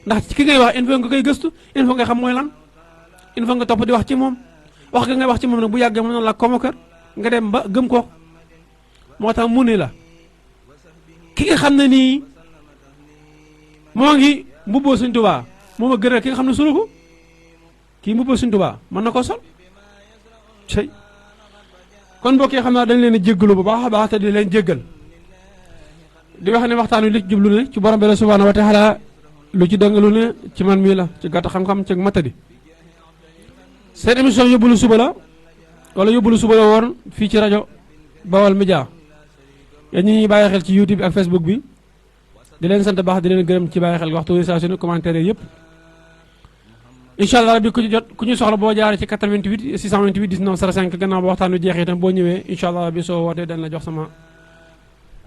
ndax ki ngay wax il faut nga koy gëstu il faut nga xam mooy lan il faut nga topp di wax ci moom wax nga ngay wax ci moom nag bu yàggee mën na la convaincre nga dem ba gëm ko moo tax mu ne la ki nga xam ne nii moo ngi mbubboo Sëñ Tuubaa moom a gënal ki nga xam ne sulu ko kii mbubboo Sëñ Tuubaa mën na koo sol cey kon mbokk yi xam naa dañ leen a jéggalu bu baax a baax te di leen jéggal di wax ne waxtaan wi li ci jublu ne ci borom bi la subhaanahu wa taala lu ci dëngalu ne ci man mii la ci gàtt xam-xam ci matadi seen émission yóbbalu suba la wala yóbbalu suba la woon fii ci rajo Baol Média yéen ñi ñuy bàyyi xel ci YouTube ak Facebook bi di leen sant baax di leen gërëm ci bàyyi xel waxtu wi saa su ne commentaire yëpp incha allah rabbi ku ci jot ku ñu soxla boo jaaree ci 88 628 19 05 gannaaw ba waxtaan wi jeexee itam boo ñëwee incha allah rabbi soo wootee dañ la jox sama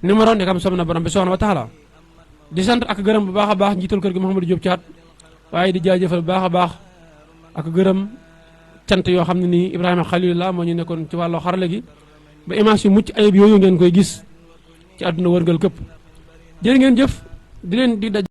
numéro ndekam sob na borom bi subhaanahu wa taala di sant ak gërëm bu baax a baax njiital kër gi Mouhamadou Diop Thiat waaye di jaajëfal bu baax a baax ak gërëm cant yoo xam ne nii Ibrahima Khalilullah moo ñu nekkoon ci wàllu xarala gi ba image yu mucc ayib yooyu ngeen koy gis ci àdduna wërngal këpp jërë ngeen jëf di leen di daj